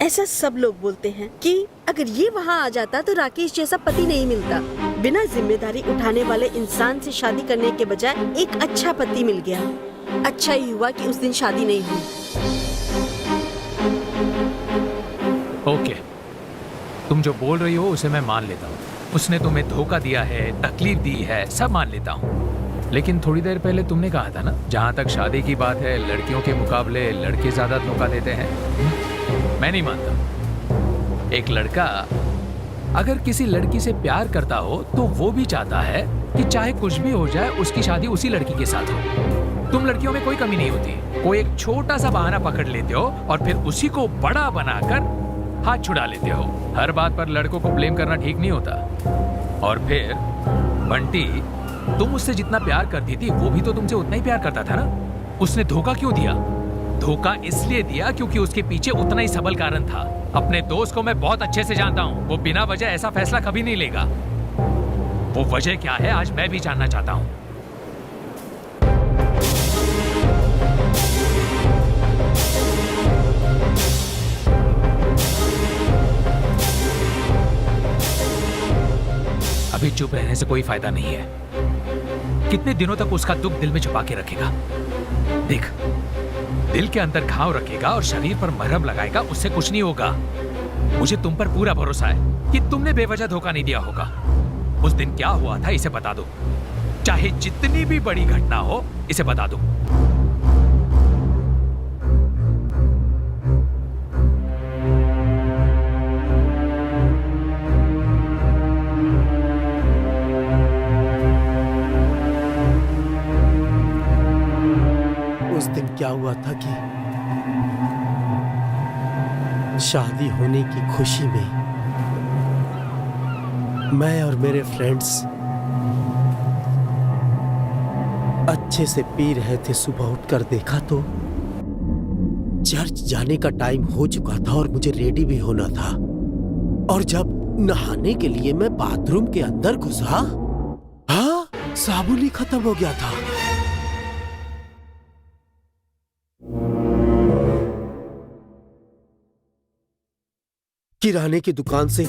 ऐसा सब लोग बोलते हैं कि अगर ये वहाँ आ जाता तो राकेश जैसा पति नहीं मिलता। बिना जिम्मेदारी उठाने वाले इंसान से शादी करने के बजाय एक अच्छा पति मिल गया। अच्छा ही हुआ कि उस दिन शादी नहीं हुई। ओके, तुम जो बोल रही हो उसे मैं मान लेता हूँ। उसने तुम्हें धोखा दिया है, तकलीफ दी है, सब मान लेता हूँ। लेकिन थोड़ी देर पहले तुमने कहा था ना, जहाँ तक शादी की बात है लड़कियों के मुकाबले लड़के ज्यादा धोखा देते हैं। मैं नहीं मानता। एक लड़का अगर किसी लड़की से प्यार करता हो तो वो भी चाहता है कि चाहे कुछ भी हो जाए उसकी शादी उसी लड़की के साथ हो। तुम लड़कियों में कोई कमी नहीं होती। कोई एक छोटा सा बहाना पकड़ लेते हो और फिर उसी को बड़ा बनाकर हाथ छुड़ा लेते हो। हर बात पर लड़कों को ब्लेम करना ठीक नहीं होता। और फिर बंटी, तुम उससे जितना प्यार करती थी वो भी तो तुमसे उतना ही प्यार करता था ना। उसने धोखा क्यों दिया? धोखा इसलिए दिया क्योंकि उसके पीछे उतना ही सबल कारण था। अपने दोस्त को मैं बहुत अच्छे से जानता हूँ, वो बिना वजह ऐसा फैसला कभी नहीं लेगा। वो वजह क्या है आज मैं भी जानना चाहता हूँ। अभी चुप रहने से कोई फायदा नहीं है। कितने दिनों तक उसका दुख दिल में छुपा के रखेगा? देख, दिल के अंदर घाव रखेगा और शरीर पर मरहम लगाएगा, उससे कुछ नहीं होगा। मुझे तुम पर पूरा भरोसा है कि तुमने बेवजह धोखा नहीं दिया होगा। उस दिन क्या हुआ था इसे बता दो, चाहे जितनी भी बड़ी घटना हो इसे बता दो। उस दिन क्या हुआ था कि शादी होने की खुशी में मैं और मेरे फ्रेंड्स अच्छे से पी रहे थे। सुबह उठकर देखा तो चर्च जाने का टाइम हो चुका था और मुझे रेडी भी होना था। और जब नहाने के लिए मैं बाथरूम के अंदर घुसा, हाँ, साबुन ही खत्म हो गया था। किराने की दुकान से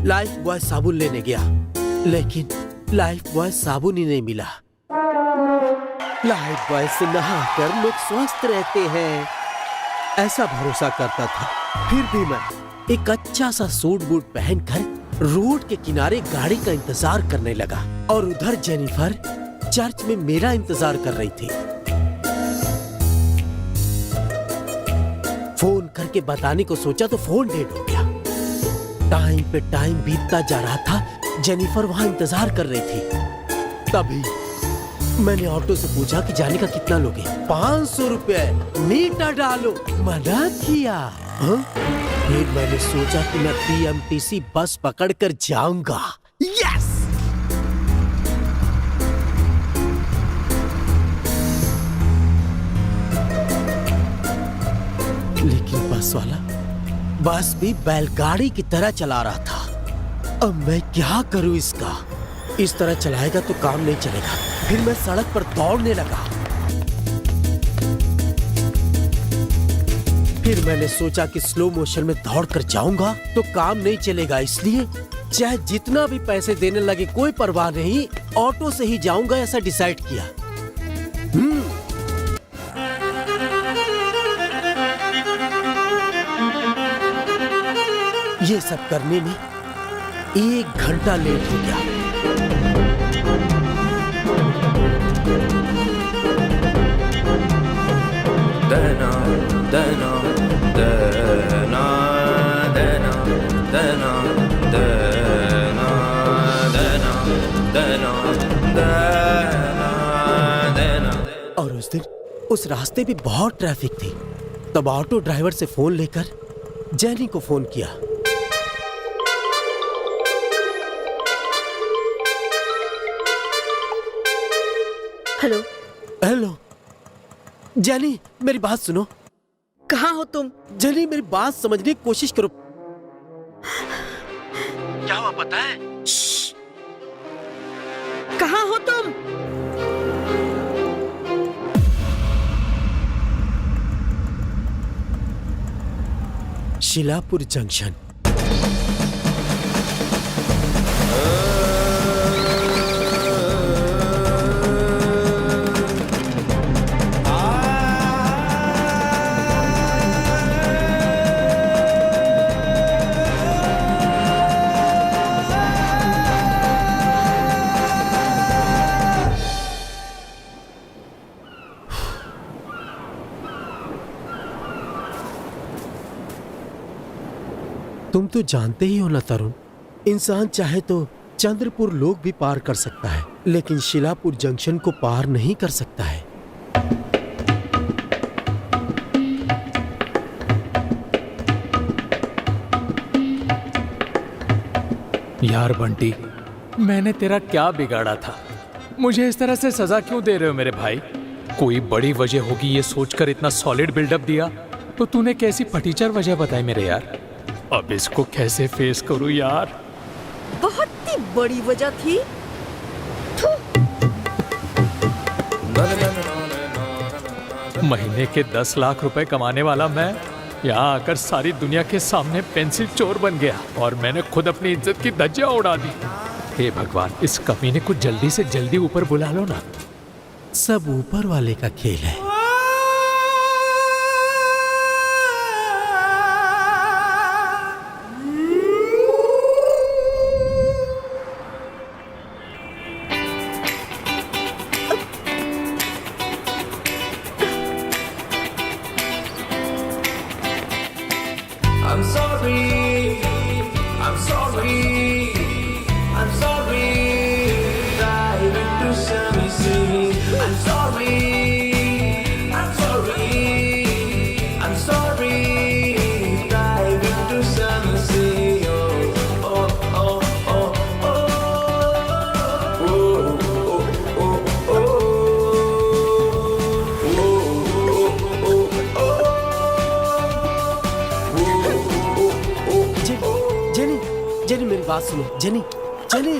लाइफ बॉय साबुन लेने गया, लेकिन लाइफ बॉय साबुन ही नहीं मिला। लाइफ बॉय से नहाकर लोग स्वस्थ रहते हैं, ऐसा भरोसा करता था। फिर भी मैं एक अच्छा सा सूट बूट पहनकर रोड के किनारे गाड़ी का इंतजार करने लगा और उधर जेनिफर चर्च में मेरा इंतजार कर रही थी। फोन करके बताने को सोचा तो फोन डेड हो गया। टाइम पे टाइम बीतता जा रहा था, जेनिफर वहां इंतजार कर रही थी। तभी मैंने ऑटो से पूछा कि जाने का कितना लोगे। 500 रुपए, मीटर डालो, मना किया। हाँ? फिर मैंने सोचा कि मैं पीएमटीसी बस पकड़कर जाऊंगा। यस! लेकिन बस भी बैलगाड़ी की तरह चला रहा था। अब मैं क्या करूं इसका? इस तरह चलाएगा तो काम नहीं चलेगा। फिर मैं सड़क पर दौड़ने लगा। फिर मैंने सोचा कि स्लो मोशन में दौड़कर जाऊंगा तो काम नहीं चलेगा, इसलिए चाहे जितना भी पैसे देने लगे कोई परवाह नहीं, ऑटो से ही जाऊंगा, ऐसा डिसाइड किया। ये सब करने में 1 घंटा लेट हो गया। दना दना दना दना दना दना दना दना दना दना। और उस दिन उस रास्ते पे बहुत ट्रैफिक थी, तब ऑटो ड्राइवर से फोन लेकर जैनी को फोन किया। हेलो, हेलो जैनी, मेरी बात सुनो। कहाँ हो तुम? जैनी, मेरी बात समझने की कोशिश करो। क्या हुआ पता है? श्श्श! कहाँ हो तुम? शिलापुर जंक्शन। तुम तो जानते ही हो ना तरुण, इंसान चाहे तो चंद्रपुर लोक भी पार कर सकता है, लेकिन शिलापुर जंक्शन को पार नहीं कर सकता है। यार बंटी, मैंने तेरा क्या बिगाड़ा था? मुझे इस तरह से सजा क्यों दे रहे हो मेरे भाई? कोई बड़ी वजह होगी ये सोचकर इतना सॉलिड बिल्डअप दिया, तो तूने कैसी फटीचर वजह बताई मेरे यार? अब इसको कैसे फेस करूं यार? बहुत ही बड़ी वजह थी। महीने के 10 लाख रुपए कमाने वाला मैं यहाँ आकर सारी दुनिया के सामने पेंसिल चोर बन गया और मैंने खुद अपनी इज्जत की धज्जियां उड़ा दी। हे भगवान, इस कमीने को जल्दी से जल्दी ऊपर बुला लो ना। सब ऊपर वाले का खेल है। I'm sorry, I'm sorry, I'm sorry. Dive into some sea. I'm sorry, I'm sorry, I'm sorry. Dive into some sea. Oh, oh, oh, oh, oh, oh, oh, oh, oh, jenny, jenny मेरी बात सुनो। Jenny, jenny.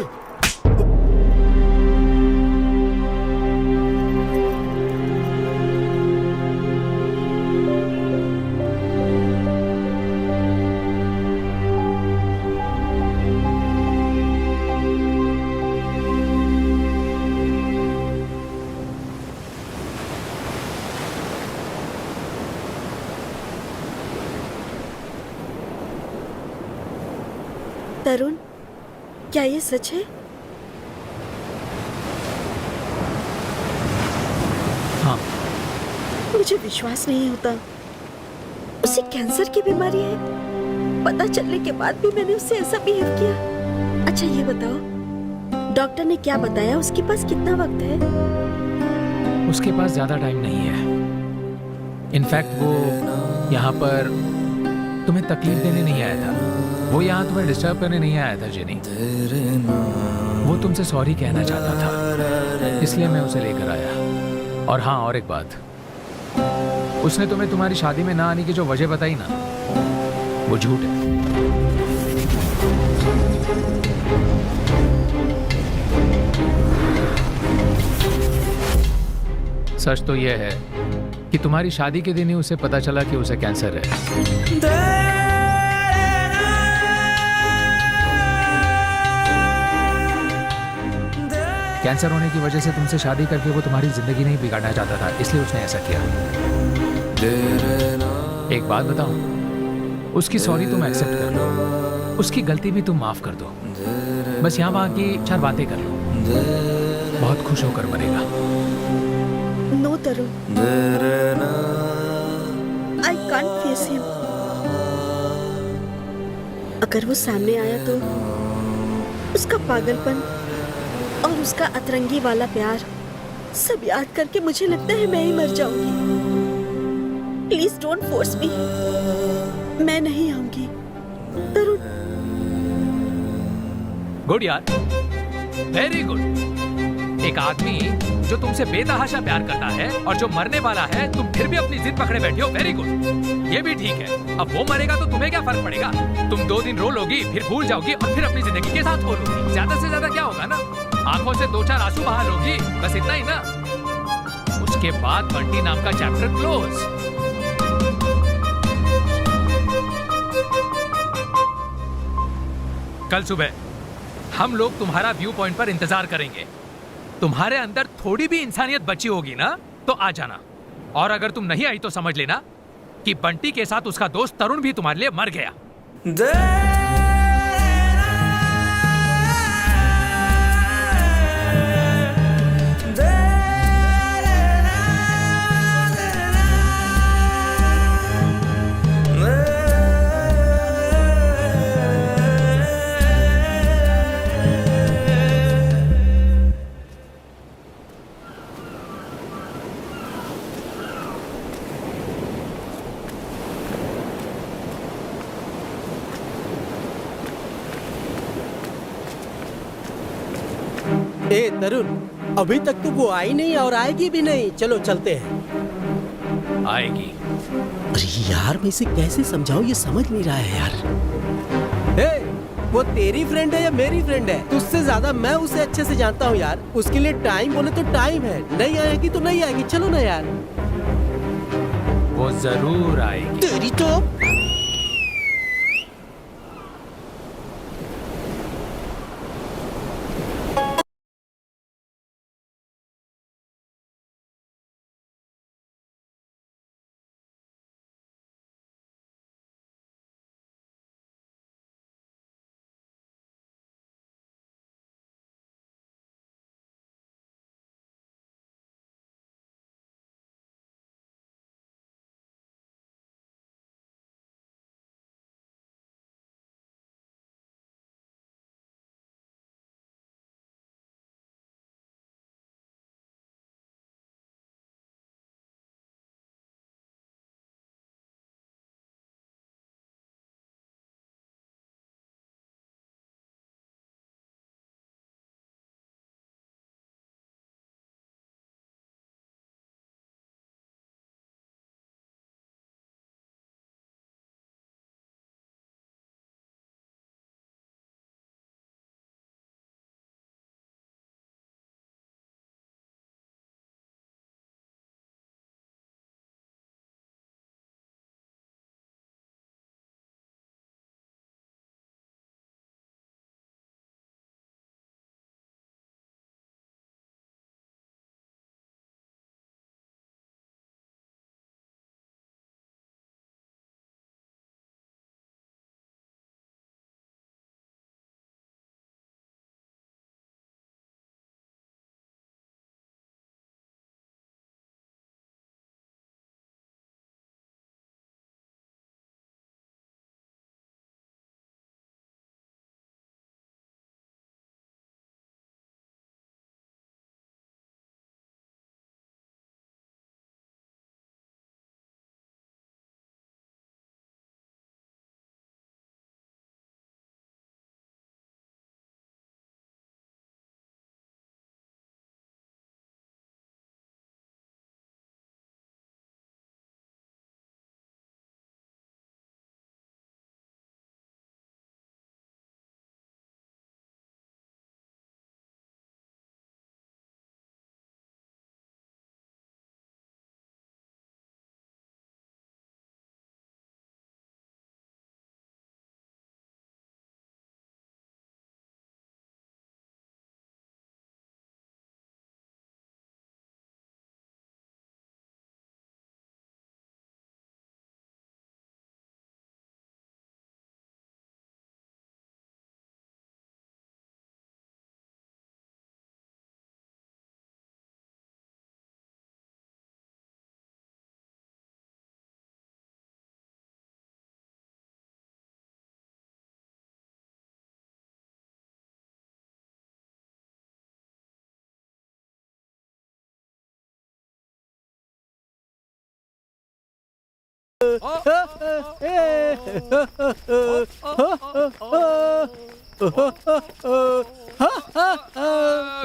तरुण, क्या ये सच है? हाँ। मुझे विश्वास नहीं होता। उसे कैंसर की बीमारी है। पता चलने के बाद भी मैंने उससे ऐसा बिहेव किया। अच्छा ये बताओ, डॉक्टर ने क्या बताया? उसके पास कितना वक्त है? उसके पास ज्यादा टाइम नहीं है। इनफैक्ट वो यहाँ पर तुम्हें तकलीफ देने नहीं आया था। वो यहाँ तुम्हें डिस्टर्ब करने नहीं आया था जेनी। वो तुमसे सॉरी कहना चाहता था, इसलिए मैं उसे लेकर आया। और हाँ, और एक बात, उसने तुम्हें तुम्हारी शादी में ना आने की जो वजह बताई ना, वो झूठ है। सच तो यह है कि तुम्हारी शादी के दिन ही उसे पता चला कि उसे कैंसर है। कैंसर होने की वजह से तुमसे शादी करके वो तुम्हारी जिंदगी नहीं बिगाड़ना चाहता था, इसलिए उसने ऐसा किया। एक बात बताऊं, उसकी सॉरी तुम एक्सेप्ट कर लो, उसकी गलती भी तुम माफ कर दो। बस यहाँ वहाँ की 4 बातें कर लो, बहुत खुश होकर मरेगा। No Tarun, can't face him. अगर वो सामने आया तो उसका पागलपन और उसका अतरंगी वाला प्यार सब याद करके मुझे लगता है मैं ही मर जाऊंगी। प्लीज डोंट फोर्स मी, मैं नहीं आऊंगी। तरुण, गुड यार, वेरी गुड। एक आदमी जो तुमसे बेतहाशा प्यार करता है और जो मरने वाला है, तुम फिर भी अपनी जिद पकड़े बैठे हो। वेरी गुड, ये भी ठीक है। अब वो मरेगा तो तुम्हें क्या फर्क पड़ेगा? तुम 2 दिन रो लोगी, फिर भूल जाओगी और फिर अपनी जिंदगी के साथ हो लोगी। ज्यादा से ज्यादा क्या होगा ना, आंखों से 2-4 आंसू बहा लोगी, बस इतना ही ना। उसके बाद बंटी नाम का चैप्टर क्लोज। कल सुबह हम लोग तुम्हारा व्यू पॉइंट पर इंतजार करेंगे। तुम्हारे अंदर थोड़ी भी इंसानियत बची होगी ना तो आ जाना, और अगर तुम नहीं आई तो समझ लेना कि बंटी के साथ उसका दोस्त तरुण भी तुम्हारे लिए मर गया। ए तरुण, अभी तक तो वो आई नहीं और आएगी भी नहीं। चलो चलते हैं। आएगी। अरे यार, मैं इसे कैसे समझाऊं, ये समझ नहीं रहा है यार। ए, वो तेरी फ्रेंड है या मेरी फ्रेंड है? तुझसे ज्यादा मैं उसे अच्छे से जानता हूँ यार। उसके लिए टाइम बोले तो टाइम है, नहीं आएगी तो नहीं आएगी। चलो ना यार। वो जरूर आएगी। तेरी तो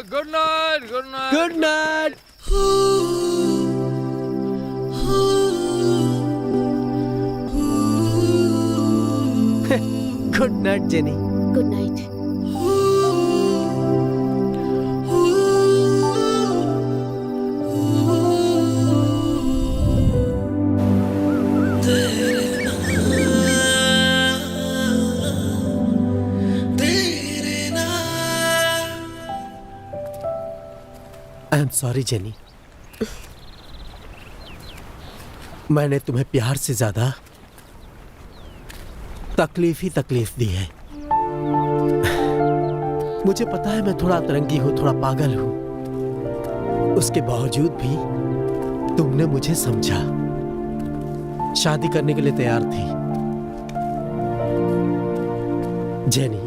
good night, good night. Good night. Good night jenny. Good night. I am sorry jenny, मैंने तुम्हें प्यार से ज्यादा तकलीफ ही तकलीफ दी है। मुझे पता है मैं थोड़ा अतरंगी हूं, थोड़ा पागल हूं, उसके बावजूद भी तुमने मुझे समझा, शादी करने के लिए तैयार थी। जेनी,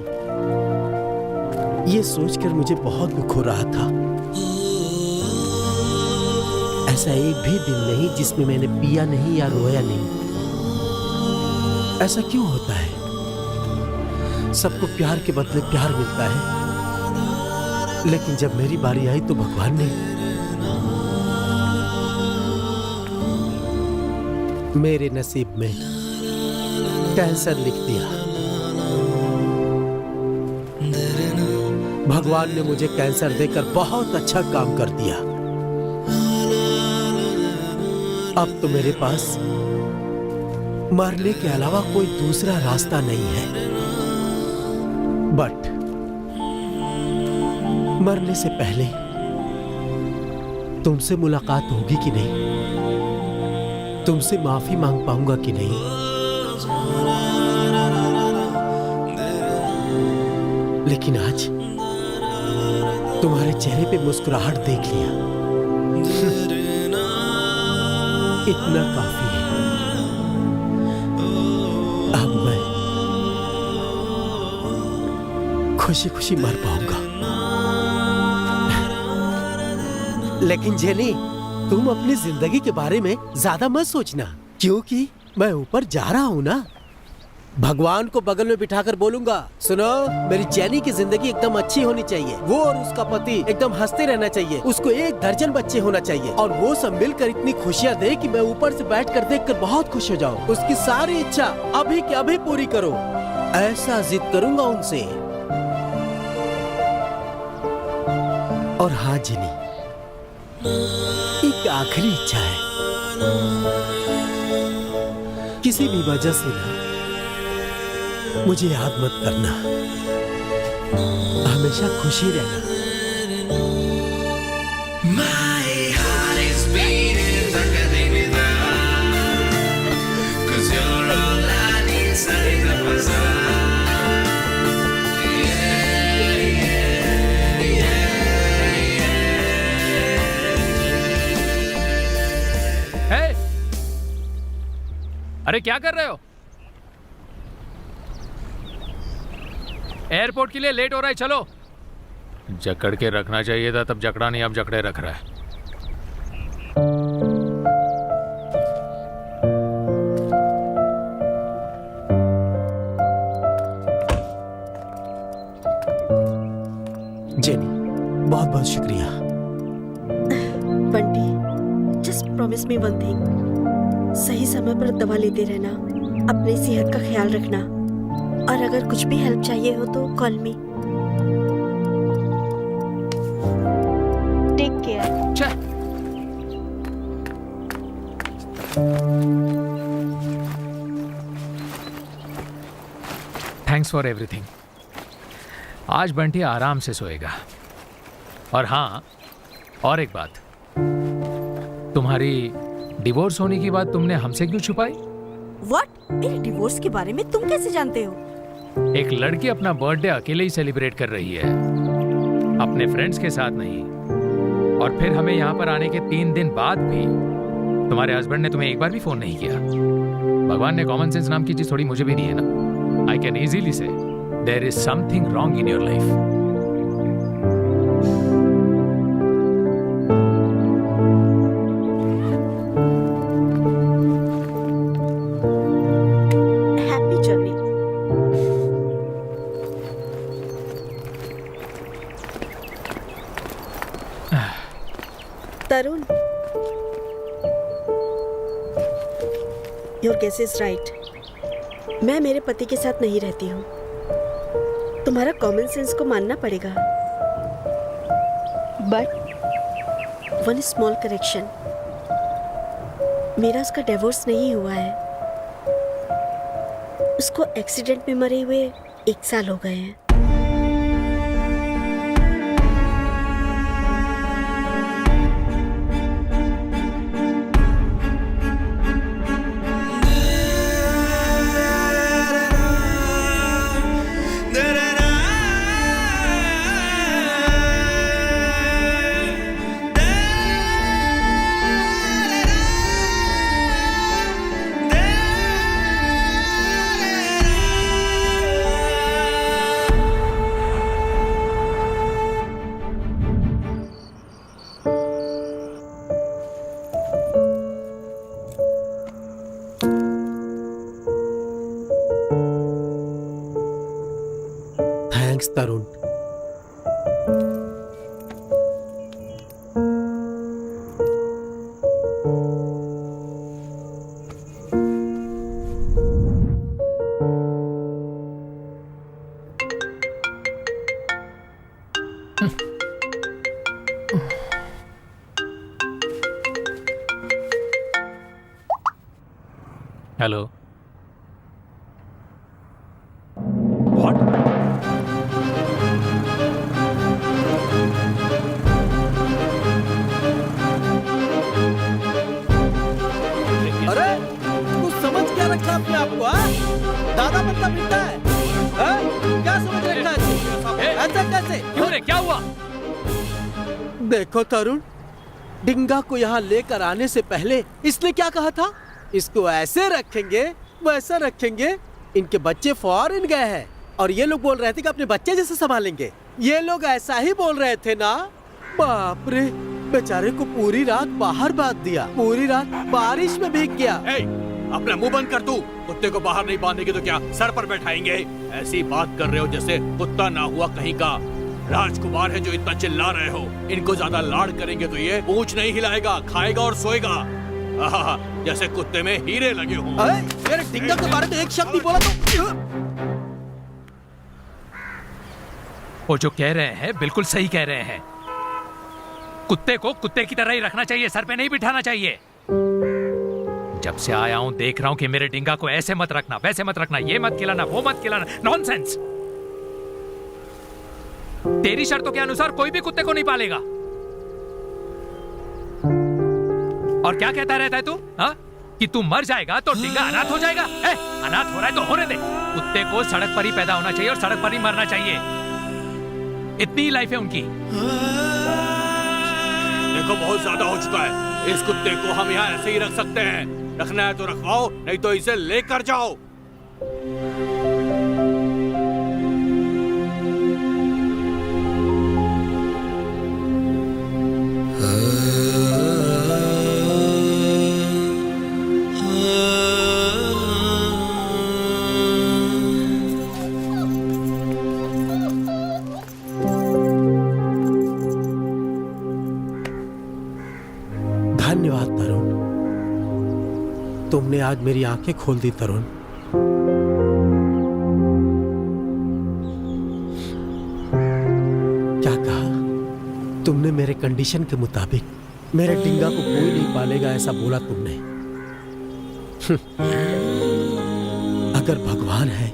ये सोचकर मुझे बहुत दुख हो रहा था। ऐसा एक भी दिन नहीं जिसमें मैंने पिया नहीं या रोया नहीं। ऐसा क्यों होता है? सबको प्यार के बदले प्यार मिलता है, लेकिन जब मेरी बारी आई तो भगवान ने मेरे नसीब में कैंसर लिख दिया। भगवान ने मुझे कैंसर देकर बहुत अच्छा काम कर दिया। अब तो मेरे पास मरने के अलावा कोई दूसरा रास्ता नहीं है। बट मरने से पहले तुमसे मुलाकात होगी कि नहीं? तुमसे माफी मांग पाऊंगा कि नहीं? लेकिन आज तुम्हारे चेहरे पे मुस्कुराहट देख लिया, इतना काफी है। अब मैं खुशी खुशी मर पाऊंगा। लेकिन जेनी, तुम अपनी जिंदगी के बारे में ज्यादा मत सोचना, क्योंकि मैं ऊपर जा रहा हूं ना। भगवान को बगल में बिठाकर बोलूंगा, सुनो, मेरी जेनी की जिंदगी एकदम अच्छी होनी चाहिए। वो और उसका पति एकदम हंसते रहना चाहिए। उसको 1 दर्जन बच्चे होना चाहिए और वो सब मिलकर इतनी खुशियाँ दे कि मैं ऊपर से बैठकर देखकर बहुत खुश हो जाऊं। उसकी सारी इच्छा अभी के अभी पूरी करो, ऐसा जिद करूंगा उनसे। और हाँ जेनी, एक आखिरी इच्छा है। किसी भी वजह से ना मुझे याद मत करना, हमेशा खुशी रहना। My heart is beating quicker than without, 'cause you're all I need, inside the bazaar. हे! अरे क्या कर रहे हो? एयरपोर्ट के लिए लेट हो रहा है, चलो। जकड़ के रखना चाहिए था, तब जकड़ा नहीं, अब जकड़े रख रहा है। जेनी, बहुत बहुत शुक्रिया। Bunty, just promise me one thing, सही समय पर दवा लेते रहना, अपनी सेहत का ख्याल रखना, और अगर कुछ भी हेल्प चाहिए हो तो call me. Take care. Thanks for everything. आज बंटी आराम से सोएगा। और हाँ, और एक बात, तुम्हारी डिवोर्स होने की बात तुमने हमसे क्यों छुपाई? व्हाट? मेरे डिवोर्स के बारे में तुम कैसे जानते हो? एक लड़की अपना बर्थडे अकेले ही सेलिब्रेट कर रही है, अपने फ्रेंड्स के साथ नहीं। और फिर हमें यहाँ पर आने के 3 दिन बाद भी तुम्हारे हस्बैंड ने तुम्हें एक बार भी फोन नहीं किया। भगवान ने कॉमन सेंस नाम की चीज थोड़ी मुझे भी दी है ना। I can easily say there is something wrong in your life. Happy your guess is right. मैं मेरे पति के साथ नहीं रहती हूँ। तुम्हारा कॉमन सेंस को मानना पड़ेगा। बट वन स्मॉल करेक्शन, मेरा उसका डिवोर्स नहीं हुआ है। उसको एक्सीडेंट में मरे हुए 1 साल हो गए हैं। Thanks Tarun. हेलो। व्हाट? अरे तू समझ क्या रखा अपने आप को? दादा मतलब बेटा है? क्या समझ रखा है तू? ऐसा कैसे? क्यों रे, क्या हुआ? देखो तरुण, डिंगा को यहाँ लेकर आने से पहले इसने क्या कहा था? इसको ऐसे रखेंगे, वैसा रखेंगे। इनके बच्चे फॉरेन गए हैं और ये लोग बोल रहे थे कि अपने बच्चे जैसे संभालेंगे। ये लोग ऐसा ही बोल रहे थे ना? बाप रे, बेचारे को पूरी रात बाहर बांध दिया, पूरी रात बारिश में भीग गया। अपना मुंह बंद कर तू। कुत्ते को बाहर नहीं बांधेगी तो क्या सर पर बैठाएंगे? ऐसी बात कर रहे हो जैसे कुत्ता ना हुआ कहीं का। राजकुमार है जो इतना चिल्ला रहे हो। इनको ज्यादा लाड़ करेंगे तो ये पूंछ नहीं हिलाएगा, खाएगा और सोएगा। आहा, जैसे कुत्ते में हीरे लगे हों। मेरे डिंगा के बारे में एक शब्द नहीं बोला तो। वो जो कह रहे हैं बिल्कुल सही कह रहे हैं। कुत्ते को कुत्ते की तरह ही रखना चाहिए, सर पे नहीं बिठाना चाहिए। जब से आया हूं देख रहा हूं कि मेरे डिंगा को ऐसे मत रखना, वैसे मत रखना, ये मत खिलाना, वो मत खिलाना। नॉनसेंस। तेरी शर्तों के अनुसार कोई भी कुत्ते को नहीं पालेगा। और क्या कहता रहता है तू? हाँ? कि तू मर जाएगा तो डिंगा अनाथ हो जाएगा। अनाथ हो रहा है तो होने दे। कुत्ते को सड़क पर ही पैदा होना चाहिए और सड़क पर ही मरना चाहिए। इतनी ही लाइफ है उनकी। देखो बहुत ज्यादा हो चुका है। इस कुत्ते को हम यहाँ ऐसे ही रख सकते हैं। रखना है तो रखवाओ, नहीं तो इसे लेकर जाओ। धन्यवाद तरुण, तुमने आज मेरी आंखें खोल दी तरुण। क्या कहा तुमने? मेरे कंडीशन के मुताबिक मेरे डिंगा को कोई नहीं पालेगा ऐसा बोला तुमने। अगर भगवान है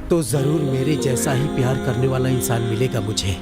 तो जरूर मेरे जैसा ही प्यार करने वाला इंसान मिलेगा मुझे।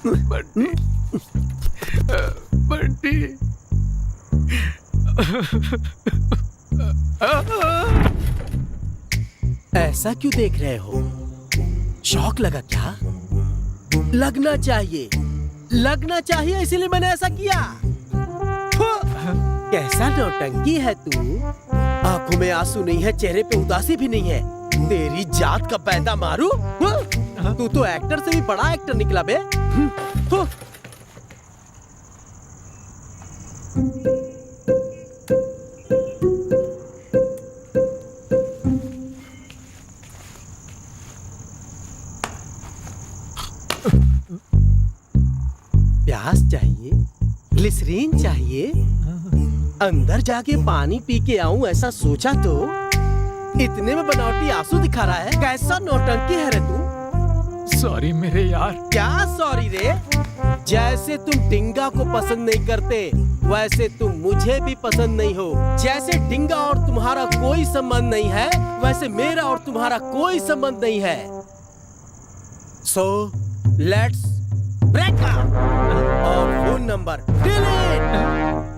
बंटी, बंटी। ऐसा क्यों देख रहे हो? शौक लगा क्या? लगना चाहिए, लगना चाहिए, इसीलिए मैंने ऐसा किया। कैसा नौटंकी है तू? आंखों में आंसू नहीं है, चेहरे पे उदासी भी नहीं है। तेरी जात का पैदा मारू? तू तो एक्टर से भी बड़ा एक्टर निकला बे। प्यास चाहिए, ग्लिसरीन चाहिए, अंदर जाके पानी पी के आऊं ऐसा सोचा तो इतने में बनावटी आंसू दिखा रहा है। कैसा नौटंकी है रे तू? सॉरी मेरे यार। क्या सॉरी रे? जैसे तुम डिंगा को पसंद नहीं करते वैसे तुम मुझे भी पसंद नहीं हो। जैसे डिंगा और तुम्हारा कोई संबंध नहीं है वैसे मेरा और तुम्हारा कोई संबंध नहीं है। So let's break up. और phone number delete,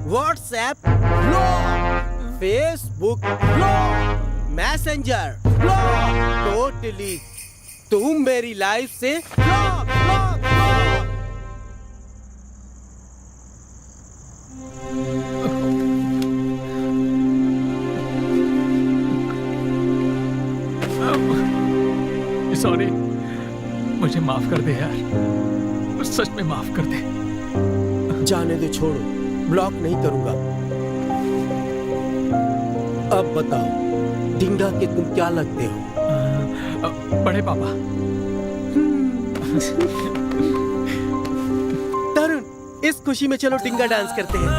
WhatsApp block, Facebook block, Messenger block, totally तुम मेरी लाइफ से ब्लॉक ब्लॉक ब्लॉक। सॉरी, मुझे माफ कर दे यार, सच में माफ कर दे। जाने दो, छोड़ो, ब्लॉक नहीं करूंगा। अब बताओ डिंगा के तुम क्या लगते हो? बड़े पापा। तरुण, इस खुशी में चलो डिंगा डांस करते हैं।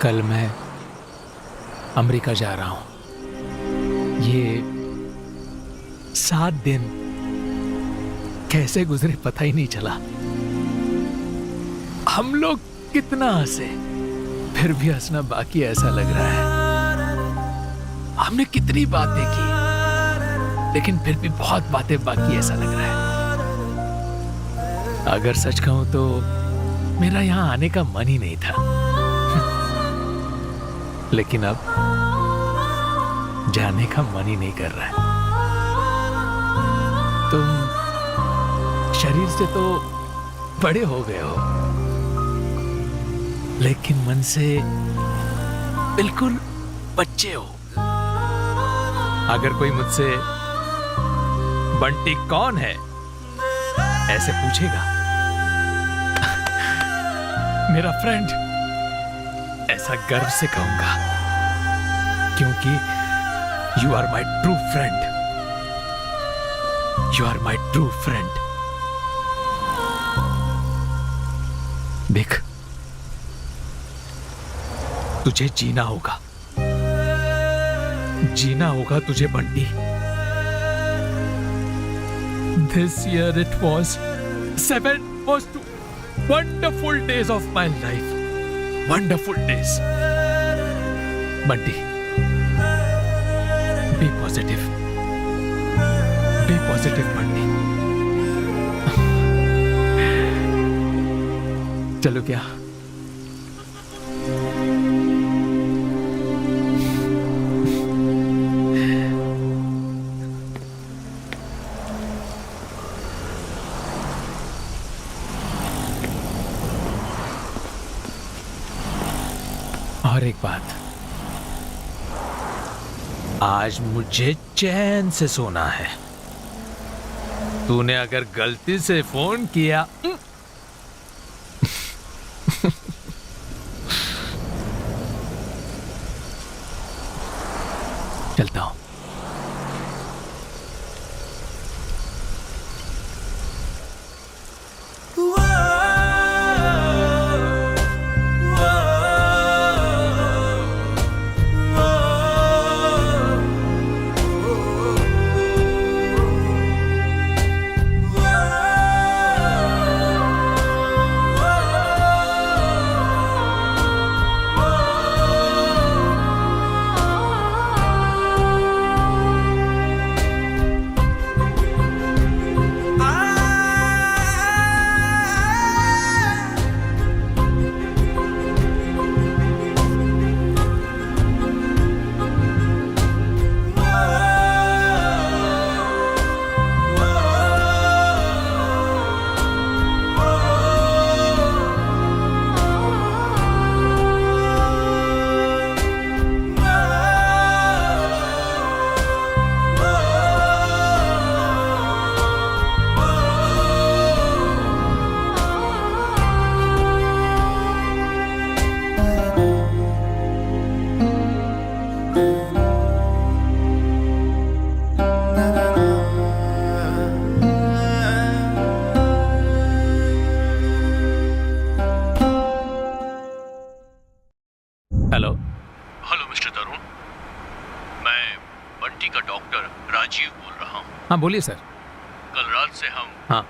कल मैं अमेरिका जा रहा हूं। ये 7 दिन कैसे गुजरे पता ही नहीं चला। हम लोग कितना हंसे, फिर भी हंसना बाकी ऐसा लग रहा है। हमने कितनी बातें की लेकिन फिर भी बहुत बातें बाकी ऐसा लग रहा है। अगर सच कहूं तो मेरा यहां आने का मन ही नहीं था, लेकिन अब जाने का मन ही नहीं कर रहा है। तुम शरीर से तो बड़े हो गए हो लेकिन मन से बिल्कुल बच्चे हो। अगर कोई मुझसे बंटी कौन है ऐसे पूछेगा, मेरा फ्रेंड, ऐसा गर्व से कहूंगा क्योंकि you are my true friend. You are my true friend. देख, तुझे जीना होगा, जीना होगा तुझे Bunty. This year it was 7 most wonderful days of my life. Wonderful days. Bunty, be positive. Be positive पढ़ने। चलो क्या? और एक बात, आज मुझे चैन से सोना है। तूने अगर गलती से फोन किया चलता हूं। हेलो। हेलो मिस्टर तरुण, मैं बंटी का डॉक्टर राजीव बोल रहा हूँ। हाँ बोलिए सर। कल रात से हम हाँ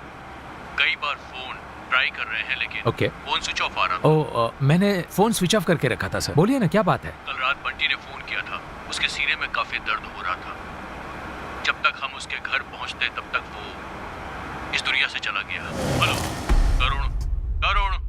कई बार फोन ट्राई कर रहे हैं, लेकिन ओके। फोन स्विच ऑफ आ रहा था। मैंने फोन स्विच ऑफ करके रखा था सर। बोलिए ना, क्या बात है? कल रात बंटी ने फोन किया था, उसके सीने में काफी दर्द हो रहा था। जब तक हम उसके घर पहुंचते तब तक वो इस दुनिया से चला गया। हेलो तरुण, तरुण।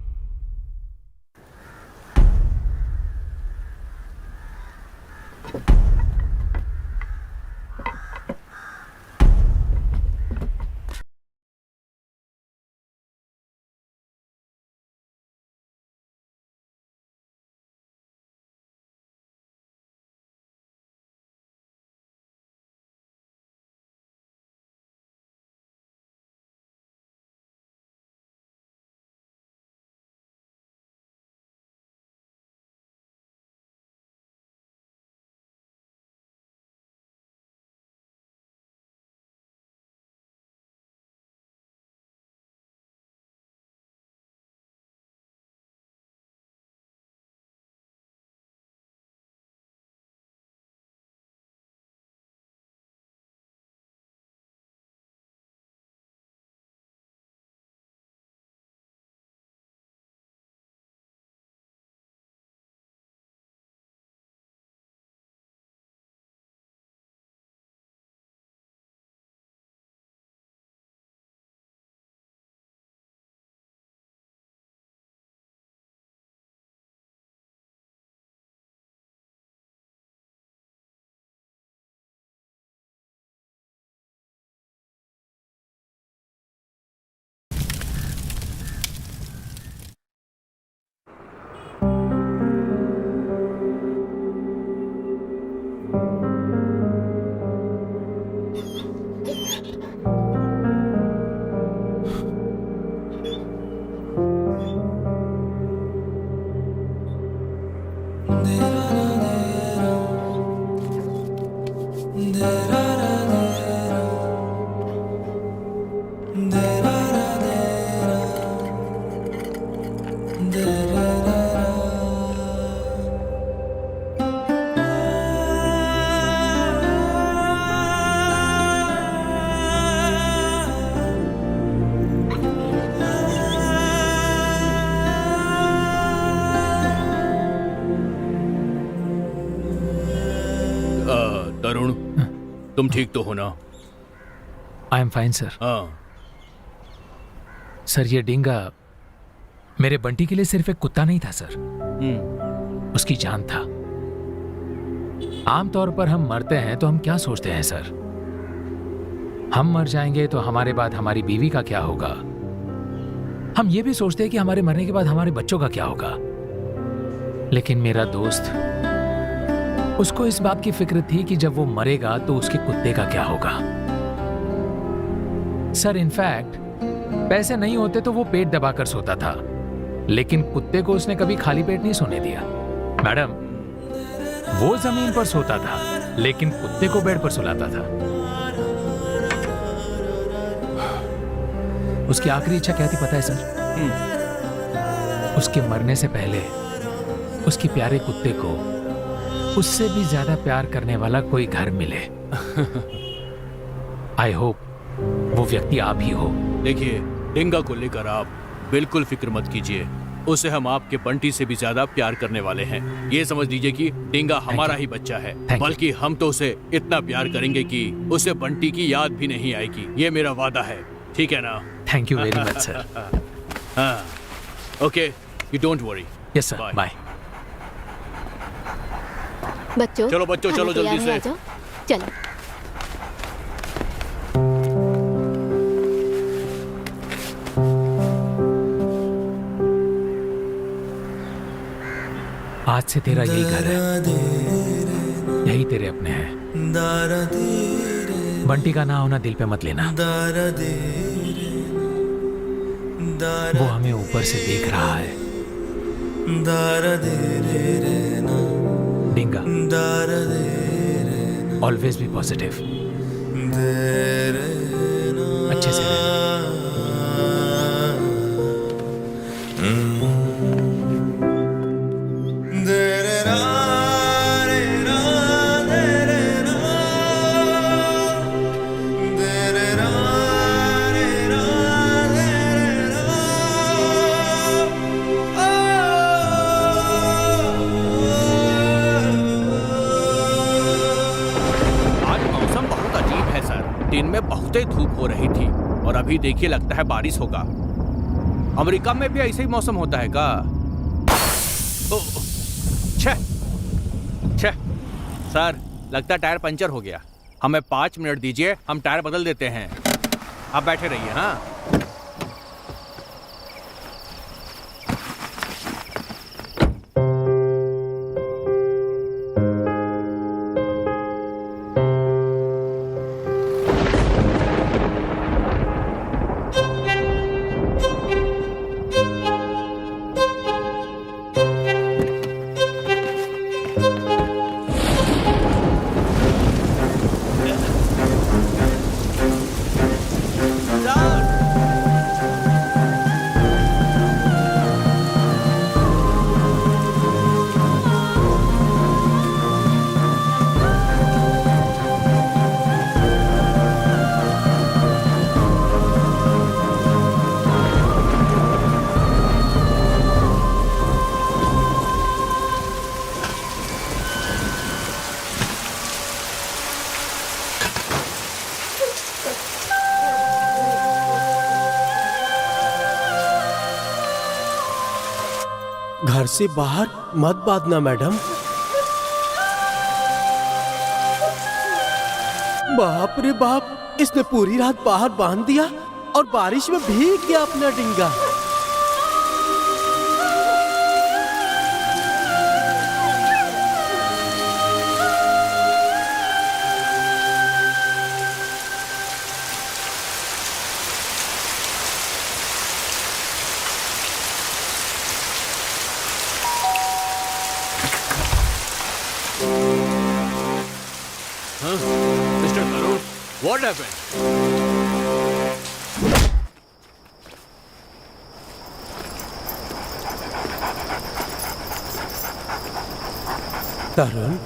तरुण, तुम ठीक तो हो ना? I am fine sir. हाँ, सर ये डिंगा मेरे बंटी के लिए सिर्फ एक कुत्ता नहीं था सर, उसकी जान था। आमतौर पर हम मरते हैं तो हम क्या सोचते हैं सर, हम मर जाएंगे तो हमारे बाद हमारी बीवी का क्या होगा। हम ये भी सोचते हैं कि हमारे मरने के बाद हमारे बच्चों का क्या होगा। लेकिन मेरा दोस्त, उसको इस बात की फिक्र थी कि जब वो मरेगा तो उसके कुत्ते का क्या होगा। सर इनफैक्ट पैसे नहीं होते तो वो पेट दबाकर सोता था, लेकिन कुत्ते को उसने कभी खाली पेट नहीं सोने दिया। मैडम, वो जमीन पर सोता था लेकिन कुत्ते को बेड पर सुलाता था। उसकी आखिरी इच्छा क्या थी पता है सर? उसके मरने से पहले उसकी प्यारे कुत्ते को उससे भी ज्यादा प्यार करने वाला कोई घर मिले। आई होप वो व्यक्ति आप ही हो। देखिए, डिंगा को लेकर आप बिल्कुल फिक्र मत कीजिए। उसे हम आपके बंटी से भी ज्यादा प्यार करने वाले हैं। ये समझ लीजिए कि डिंगा हमारा ही बच्चा है, बल्कि हम तो उसे इतना प्यार करेंगे कि उसे बंटी की याद भी नहीं आएगी। ये मेरा वादा है, ठीक है ना? Thank you very much sir. हाँ, okay, you don't worry. Yes sir, bye. बच्चों, चलो बच्चों, खाना चलो तैयार जल्दी है, से। आ जाओ, चलो। आज से तेरा यही घर है, यही तेरे अपने हैं। बंटी का ना होना दिल पे मत लेना, वो हमें ऊपर से देख रहा है। डिंगा, ऑलवेज बी पॉजिटिव, अच्छे से रहना। दिन में बहुत ही धूप हो रही थी और अभी देखिए लगता है बारिश होगा। अमेरिका में भी ऐसे ही मौसम होता है का? छह सर, लगता है टायर पंचर हो गया। हमें 5 मिनट दीजिए, हम टायर बदल देते हैं। आप बैठे रहिए। हाँ, घर से बाहर मत बांधना मैडम। बाप रे बाप, इसने पूरी रात बाहर बांध दिया और बारिश में भीग गया अपना डिंगा। Mister Tarun, what happened? Tarun,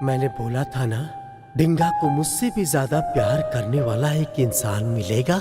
मैंने बोला था ना, डिंगा को मुझसे भी ज्यादा प्यार करने वाला एक इंसान मिलेगा।